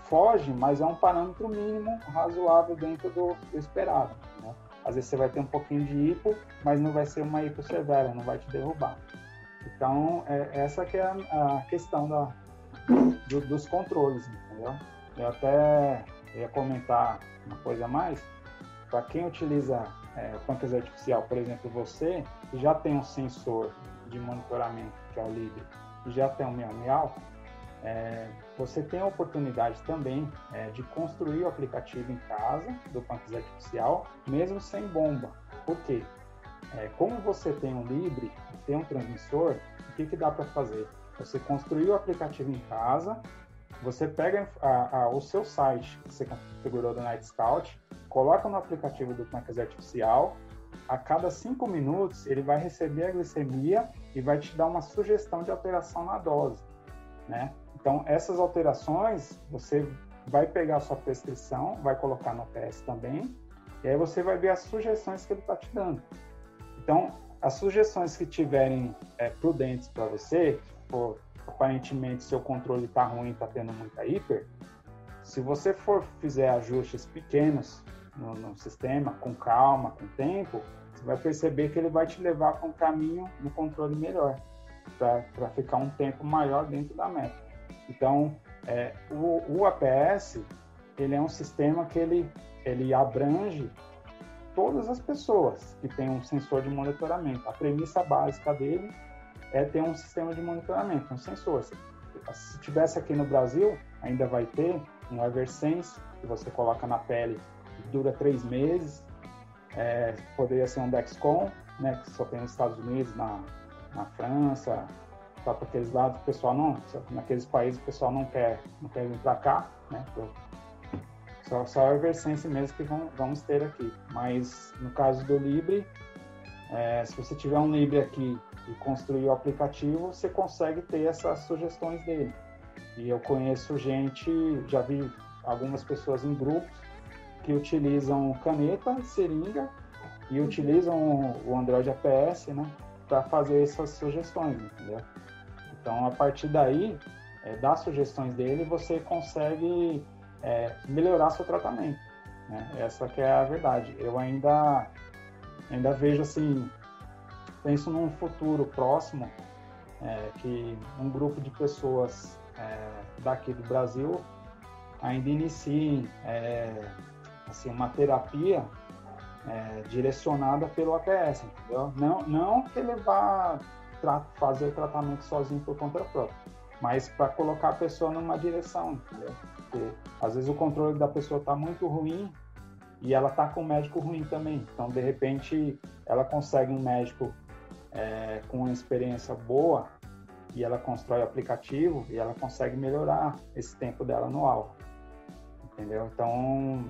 foge, mas é um parâmetro mínimo razoável dentro do esperado, né? Às vezes você vai ter um pouquinho de hipo, mas não vai ser uma hipo severa, não vai te derrubar. Então, essa que é a questão dos controles, entendeu? Eu até ia comentar uma coisa a mais. Para quem utiliza o pâncreas artificial, por exemplo, você que já tem um sensor de monitoramento, que é o Libre, e já tem um miau-miau, você tem a oportunidade também de construir o aplicativo em casa do pâncreas artificial, mesmo sem bomba. Por quê? Como você tem um Libre, tem um transmissor, o que dá para fazer? Você construiu o aplicativo em casa, você pega o seu site que você configurou do Night Scout, coloca no aplicativo do pâncreas artificial, a cada 5 minutos ele vai receber a glicemia e vai te dar uma sugestão de alteração na dose, né? Então, essas alterações, você vai pegar a sua prescrição, vai colocar no PS também, e aí você vai ver as sugestões que ele está te dando. Então, as sugestões que tiverem prudentes para você, aparentemente seu controle está ruim, está tendo muita hiper, se você fizer ajustes pequenos no sistema, com calma, com tempo, você vai perceber que ele vai te levar para um caminho no controle melhor, para ficar um tempo maior dentro da meta. Então, o APS, ele é um sistema que ele abrange todas as pessoas que têm um sensor de monitoramento. A premissa básica dele é ter um sistema de monitoramento, um sensor. Se tivesse aqui no Brasil, ainda vai ter um Eversense, que você coloca na pele, que dura 3 meses. Poderia ser um Dexcom, né, que só tem nos Estados Unidos, na França, só para aqueles lados, o pessoal naqueles países o pessoal não quer vir para cá, né? Só a Eversense mesmo que vamos ter aqui. Mas no caso do Libre, se você tiver um Libre aqui e construir o aplicativo, você consegue ter essas sugestões dele. E eu conheço já vi algumas pessoas em grupos que utilizam caneta, seringa e utilizam o Android APS, né, para fazer essas sugestões, entendeu? Então, a partir daí, das sugestões dele, você consegue melhorar seu tratamento, né? Essa que é a verdade. Eu ainda vejo assim, penso num futuro próximo, que um grupo de pessoas daqui do Brasil ainda iniciem assim, uma terapia direcionada pelo APS, entendeu? Não que ele vá fazer o tratamento sozinho por conta própria, mas para colocar a pessoa numa direção, entendeu? Porque às vezes o controle da pessoa está muito ruim e ela está com um médico ruim também. Então, de repente, ela consegue um médico com uma experiência boa e ela constrói o aplicativo e ela consegue melhorar esse tempo dela no alvo. entendeu? Então,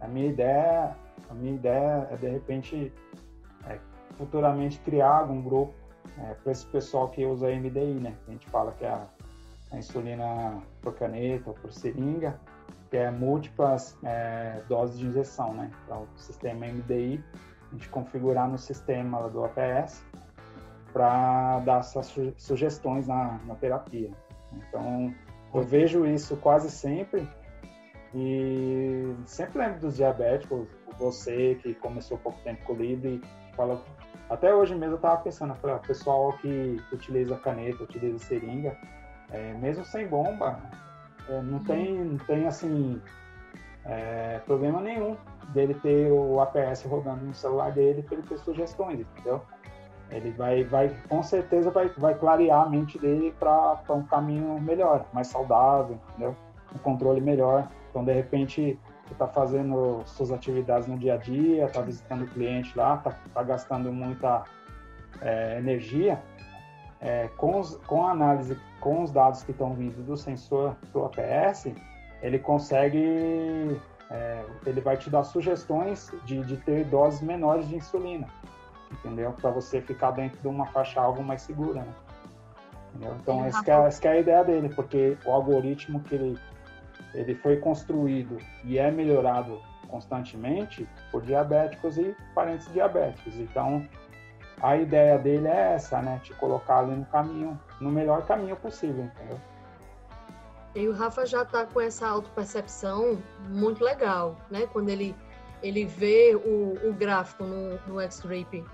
a minha ideia é, de repente, futuramente criar algum grupo para esse pessoal que usa MDI, né? A gente fala que é a insulina por caneta ou por seringa, que é múltiplas doses de injeção, né? Então, o sistema MDI, a gente configurar no sistema do APS para dar essas sugestões na terapia. Então, eu vejo isso quase sempre e sempre lembro dos diabéticos, você que começou há pouco tempo com o Libre, fala, até hoje mesmo eu estava pensando, o pessoal que utiliza caneta, utiliza seringa, mesmo sem bomba, não tem assim, problema nenhum dele ter o APS rodando no celular dele para ele ter sugestões, entendeu? Ele vai com certeza vai clarear a mente dele para um caminho melhor, mais saudável, entendeu? Um controle melhor. Então, de repente, você está fazendo suas atividades no dia a dia, está visitando o cliente lá, está gastando muita energia. Com a análise, com os dados que estão vindo do sensor do APS, ele consegue, ele vai te dar sugestões de ter doses menores de insulina, entendeu? Para você ficar dentro de uma faixa-alvo mais segura, né? Entendeu? Então, essa que é a ideia dele, porque o algoritmo que ele foi construído e é melhorado constantemente por diabéticos e parentes diabéticos. Então, a ideia dele é essa, né? Te colocar ali no caminho, no melhor caminho possível, entendeu? E o Rafa já está com essa autopercepção muito legal, né? Quando ele vê o gráfico no X-Drape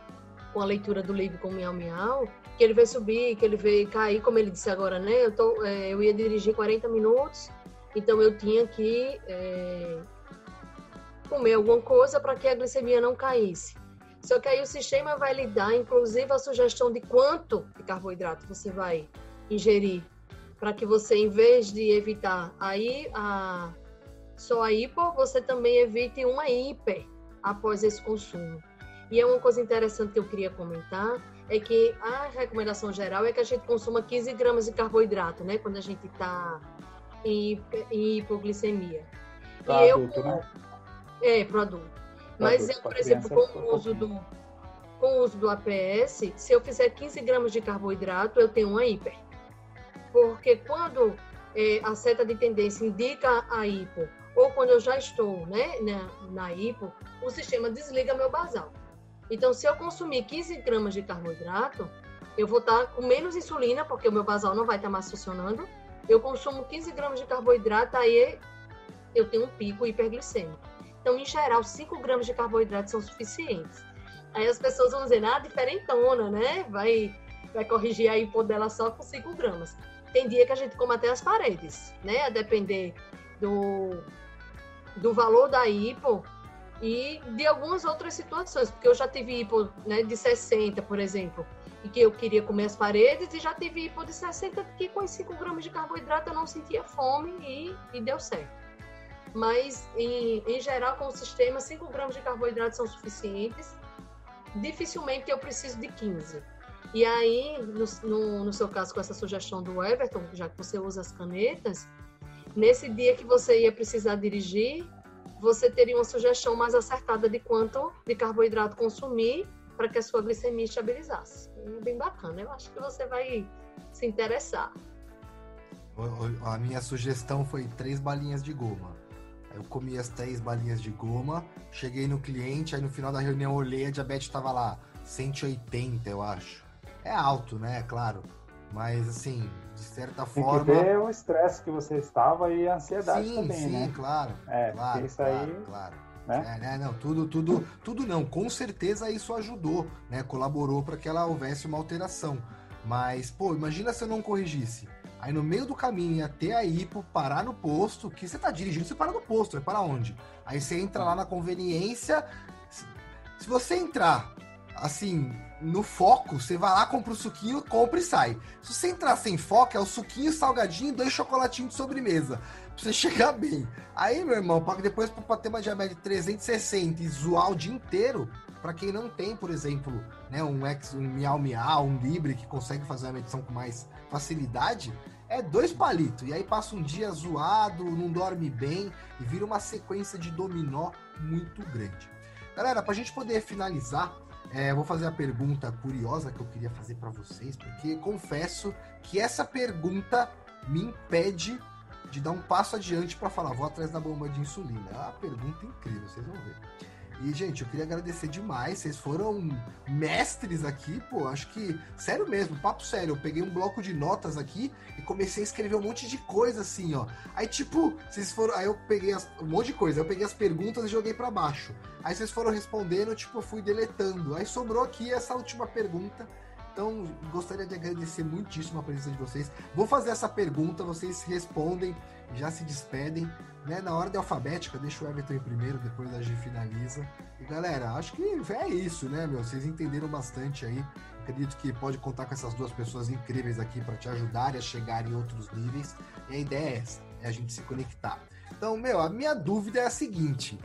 com a leitura do livro com Miau Miau, que ele vê subir, que ele vê cair, como ele disse agora, né? Eu ia dirigir 40 minutos, então eu tinha que comer alguma coisa para que a glicemia não caísse. Só que aí o sistema vai lhe dar, inclusive, a sugestão de quanto de carboidrato você vai ingerir, para que você, em vez de evitar só a hipo, você também evite uma hiper após esse consumo. E é uma coisa interessante que eu queria comentar, é que a recomendação geral é que a gente consuma 15 gramas de carboidrato, né? Quando a gente está em hipoglicemia. Para adulto, né? Para adulto. Mas eu, por exemplo, com o uso do APS, se eu fizer 15 gramas de carboidrato, eu tenho uma hiper. Porque quando a seta de tendência indica a hipo, ou quando eu já estou, né, na hipo, o sistema desliga meu basal. Então, se eu consumir 15 gramas de carboidrato, eu vou estar com menos insulina, porque o meu basal não vai estar mais funcionando. Eu consumo 15 gramas de carboidrato, aí eu tenho um pico hiperglicêmico. Então, em geral, 5 gramas de carboidrato são suficientes. Aí as pessoas vão dizer, diferentona, né? Vai corrigir a hipo dela só com 5 gramas. Tem dia que a gente come até as paredes, né? A depender do valor da hipo e de algumas outras situações. Porque eu já tive hipo, né, de 60, por exemplo, e que eu queria comer as paredes, e já tive hipo de 60 que com 5 gramas de carboidrato eu não sentia fome e deu certo. Mas, em geral, com o sistema, 5 gramas de carboidrato são suficientes. Dificilmente eu preciso de 15. E aí, no seu caso, com essa sugestão do Everton, já que você usa as canetas, nesse dia que você ia precisar dirigir, você teria uma sugestão mais acertada de quanto de carboidrato consumir para que a sua glicemia estabilizasse. É bem bacana, eu acho que você vai se interessar. A minha sugestão foi 3 balinhas de goma. Eu comi as 3 balinhas de goma, cheguei no cliente, aí no final da reunião eu olhei, a diabetes estava lá, 180, eu acho. É alto, né? Claro. Mas, assim, de certa forma... Tem que ver o estresse que você estava e a ansiedade também, né? Sim, claro. Claro, isso aí... Claro. Né? Não, tudo não. Com certeza isso ajudou, né? Colaborou para que ela houvesse uma alteração. Mas, imagina se eu não corrigisse. Aí no meio do caminho ia ter a hipo, parar no posto, que você tá dirigindo, você para no posto, vai para onde? Aí você entra lá na conveniência, se você entrar, assim, no foco, você vai lá, compra o suquinho, compra e sai. Se você entrar sem foco, é o suquinho, salgadinho e 2 chocolatinhos de sobremesa, pra você chegar bem. Aí, meu irmão, depois pra ter uma diabetes 360 e zoar o dia inteiro, pra quem não tem, por exemplo, né, um Miau Miau, um Libre, que consegue fazer a medição com mais facilidade, É 2 palitos. E aí passa um dia zoado, não dorme bem e vira uma sequência de dominó muito grande. Galera, pra gente poder finalizar, vou fazer a pergunta curiosa que eu queria fazer para vocês, porque confesso que essa pergunta me impede de dar um passo adiante para falar, vou atrás da bomba de insulina. É uma pergunta incrível, vocês vão ver. E, gente, eu queria agradecer demais, vocês foram mestres aqui, pô, acho que, sério mesmo, papo sério, eu peguei um bloco de notas aqui e comecei a escrever um monte de coisa, assim, ó. Aí, tipo, vocês foram, aí eu peguei um monte de coisa, eu peguei as perguntas e joguei pra baixo. Aí vocês foram respondendo, tipo, eu fui deletando. Aí sobrou aqui essa última pergunta. Então, gostaria de agradecer muitíssimo a presença de vocês. Vou fazer essa pergunta, vocês respondem, já se despedem, né? Na ordem alfabética, deixa o Everton em primeiro, depois a gente finaliza. E galera, acho que é isso, né, meu? Vocês entenderam bastante aí. Acredito que pode contar com essas 2 pessoas incríveis aqui para te ajudarem a chegar em outros níveis. E a ideia é essa, é a gente se conectar. Então, meu, a minha dúvida é a seguinte: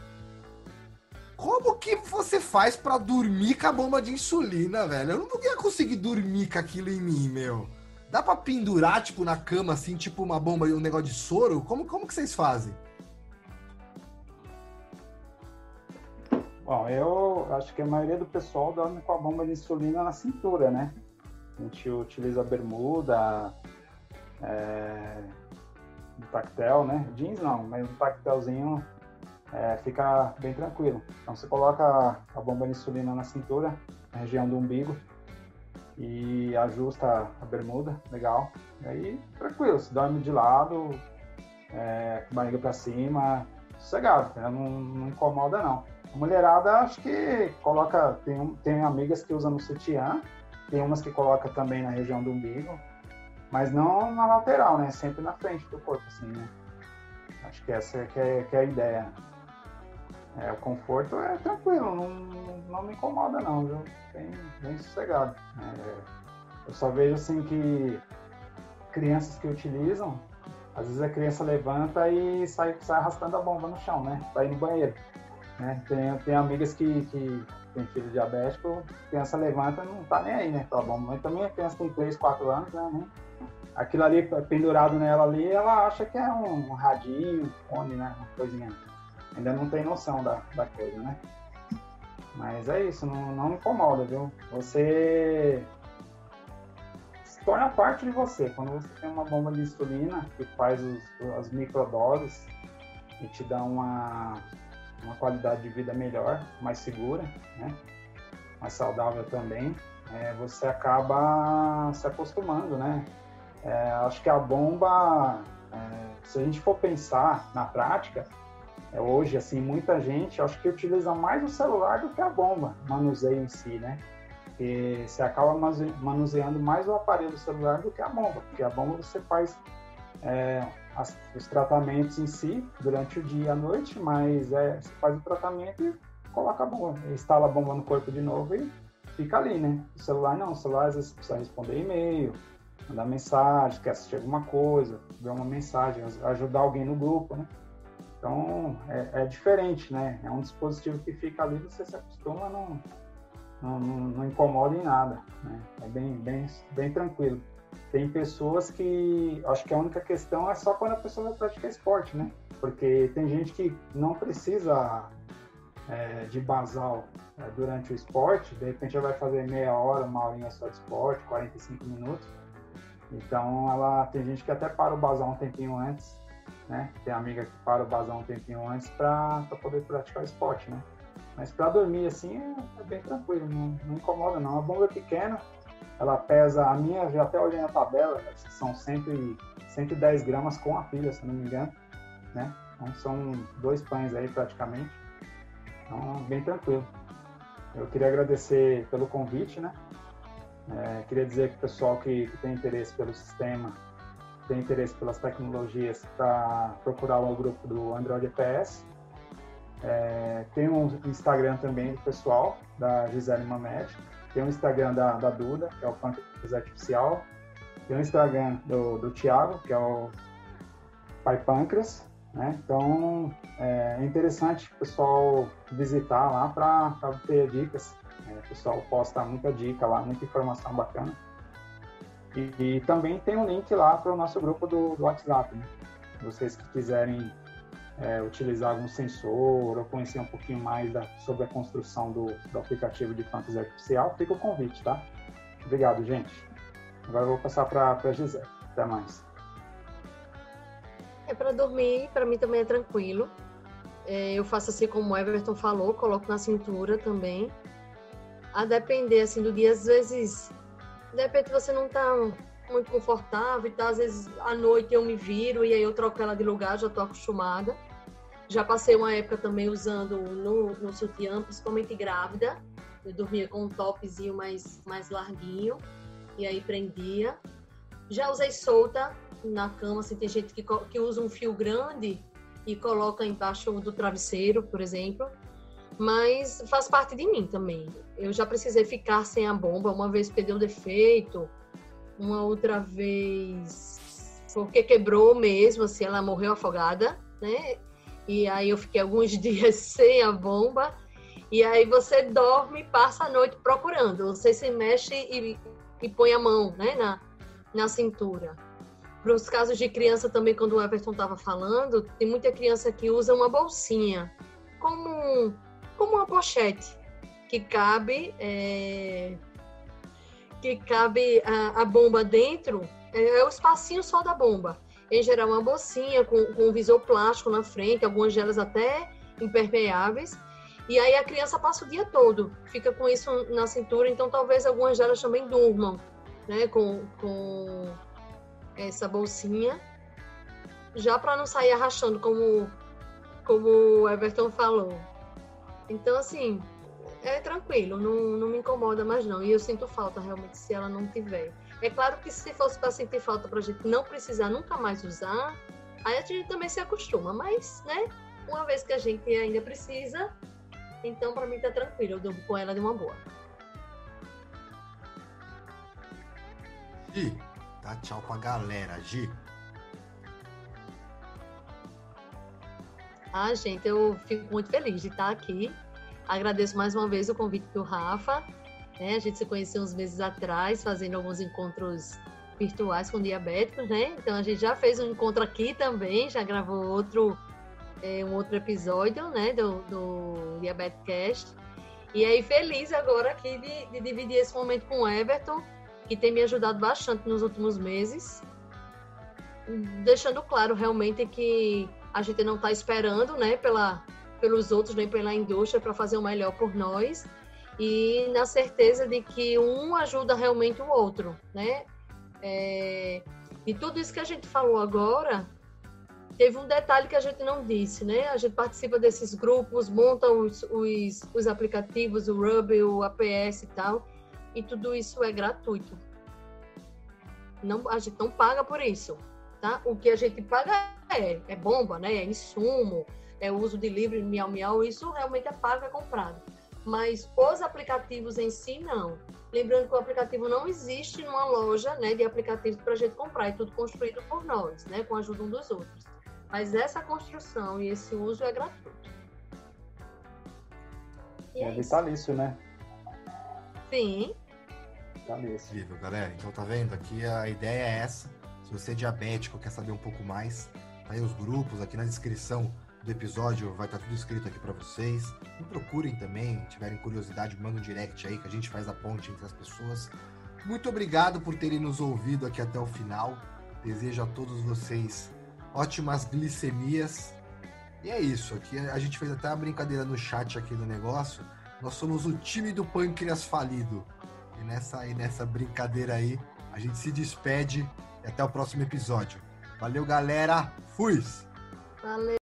como que você faz pra dormir com a bomba de insulina, velho? Eu não ia conseguir dormir com aquilo em mim, meu. Dá pra pendurar, tipo, na cama, assim, tipo uma bomba e um negócio de soro? Como que vocês fazem? Bom, eu acho que a maioria do pessoal dorme com a bomba de insulina na cintura, né? A gente utiliza a bermuda, um tactel, né? Jeans não, mas um tactelzinho fica bem tranquilo. Então você coloca a bomba de insulina na cintura, na região do umbigo, e ajusta a bermuda, legal. E aí, tranquilo, você dorme de lado, barriga para cima, sossegado, né? Não incomoda não. A mulherada, acho que coloca, tem amigas que usam no sutiã, tem umas que coloca também na região do umbigo, mas não na lateral, né? Sempre na frente do corpo, assim, né? Acho que essa que é a ideia. O conforto é tranquilo, não me incomoda não, viu? Bem sossegado. Eu só vejo assim que crianças que utilizam, às vezes a criança levanta e sai arrastando a bomba no chão, né? Pra ir no banheiro. Né? Tem amigas que tem filho diabético, a criança levanta e não tá nem aí, né? Pela bomba. Mas também a criança tem 3, 4 anos, né? Aquilo ali pendurado nela ali, ela acha que é um radinho, um fone, né? Uma coisinha. Ainda não tem noção da coisa, né? Mas é isso, não me incomoda, viu? Você se torna parte de você. Quando você tem uma bomba de insulina que faz as microdoses e te dá uma qualidade de vida melhor, mais segura, né? Mais saudável também, você acaba se acostumando, né? Acho que a bomba, se a gente for pensar na prática, hoje, assim, muita gente, acho que utiliza mais o celular do que a bomba, manuseio em si, né? Porque você acaba manuseando mais o aparelho celular do que a bomba, porque a bomba você faz os tratamentos em si durante o dia e a noite, mas você faz o tratamento e coloca a bomba, instala a bomba no corpo de novo e fica ali, né? O celular não, o celular às vezes precisa responder e-mail, mandar mensagem, quer assistir alguma coisa, ver uma mensagem, ajudar alguém no grupo, né? Então, é diferente, né? É um dispositivo que fica ali, você se acostuma, não incomoda em nada, né? É bem tranquilo. Tem pessoas que, acho que a única questão é só quando a pessoa vai praticar esporte, né? Porque tem gente que não precisa de basal durante o esporte, de repente ela vai fazer meia hora, uma horinha só de esporte, 45 minutos. Então, tem gente que até para o basal um tempinho antes, né? Tem amiga que para o basal um tempinho antes para poder praticar o esporte, né? Mas para dormir assim é bem tranquilo, não incomoda não. A bomba é pequena, ela pesa, a minha, já até olhei na tabela, são 110 gramas com a pilha, se não me engano, né? Então são 2 pães aí praticamente, então bem tranquilo. Eu queria agradecer pelo convite, né? Queria dizer que o pessoal que tem interesse pelo sistema, tem interesse pelas tecnologias, para procurar lá o grupo do Android EPS. Tem um Instagram também do pessoal, da Gisele Mamed. Tem um Instagram da Duda, que é o Pâncreas Artificial. Tem um Instagram do Thiago, que é o Pai Pâncreas. Né? Então, é interessante o pessoal visitar lá para ter dicas. O pessoal posta muita dica lá, muita informação bacana. E também tem um link lá para o nosso grupo do WhatsApp, né? Vocês que quiserem utilizar algum sensor ou conhecer um pouquinho mais sobre a construção do aplicativo de fantasia artificial, fica o convite, tá? Obrigado, gente. Agora eu vou passar para a Gisele. Até mais. Para dormir, para mim também é tranquilo. Eu faço assim como o Everton falou, coloco na cintura também. A depender assim, do dia, às vezes, de repente você não está muito confortável e tal, às vezes à noite eu me viro e aí eu troco ela de lugar, já estou acostumada. Já passei uma época também usando no sutiã, principalmente grávida. Eu dormia com um topzinho mais larguinho e aí prendia. Já usei solta na cama, assim, tem gente que usa um fio grande e coloca embaixo do travesseiro, por exemplo. Mas faz parte de mim também. Eu já precisei ficar sem a bomba. Uma vez perdeu um defeito, uma outra vez porque quebrou mesmo, assim, ela morreu afogada, né? E aí eu fiquei alguns dias sem a bomba. E aí você dorme e passa a noite procurando. Você se mexe e põe a mão, né, na cintura. Para os casos de criança também, quando o Everton estava falando, tem muita criança que usa uma bolsinha como uma pochete que cabe a bomba dentro, é o espacinho só da bomba. Em geral, uma bolsinha com um visor plástico na frente, algumas delas até impermeáveis. E aí a criança passa o dia todo, fica com isso na cintura, então talvez algumas delas também durmam, né, com essa bolsinha, já para não sair arrastando, como o Everton falou. Então, assim, é tranquilo, não me incomoda mais não. E eu sinto falta realmente se ela não tiver. É claro que se fosse para sentir falta para a gente não precisar nunca mais usar, aí a gente também se acostuma. Mas, né, uma vez que a gente ainda precisa, então para mim tá tranquilo, eu durmo com ela de uma boa. Gi, dá tchau com a galera, Gi. Gente, eu fico muito feliz de estar aqui. Agradeço mais uma vez o convite do Rafa. A gente se conheceu uns meses atrás, fazendo alguns encontros virtuais com diabéticos, né? Então, a gente já fez um encontro aqui também, já gravou um outro episódio, né, do Diabetecast. E aí, feliz agora aqui de dividir esse momento com o Everton, que tem me ajudado bastante nos últimos meses, deixando claro realmente que a gente não está esperando, né, pelos outros, nem pela indústria, para fazer o melhor por nós, e na certeza de que um ajuda realmente o outro, né? E tudo isso que a gente falou agora, teve um detalhe que a gente não disse, né? A gente participa desses grupos, monta os aplicativos, o Ruby, o APS e tal, e tudo isso é gratuito. A gente não paga por isso, tá? O que a gente paga é bomba, né? É insumo, é uso de livre, miau, isso realmente é pago, é comprado. Mas os aplicativos em si, não. Lembrando que o aplicativo não existe numa loja, né, de aplicativos para a gente comprar, é tudo construído por nós, né, com a ajuda uns dos outros. Mas essa construção e esse uso é gratuito. E é vitalício, né? Sim. Vitalício. Incrível, galera. Então, tá vendo? Aqui a ideia é essa. Se você é diabético, quer saber um pouco mais, tá aí os grupos, aqui na descrição do episódio vai estar tudo escrito aqui para vocês. Me procurem também, tiverem curiosidade, manda um direct aí que a gente faz a ponte entre as pessoas. Muito obrigado por terem nos ouvido aqui até o final. Desejo a todos vocês ótimas glicemias. E é isso, aqui a gente fez até uma brincadeira no chat aqui do negócio. Nós somos o time do pâncreas falido. E nessa brincadeira aí, a gente se despede e até o próximo episódio. Valeu, galera. Fui! Valeu.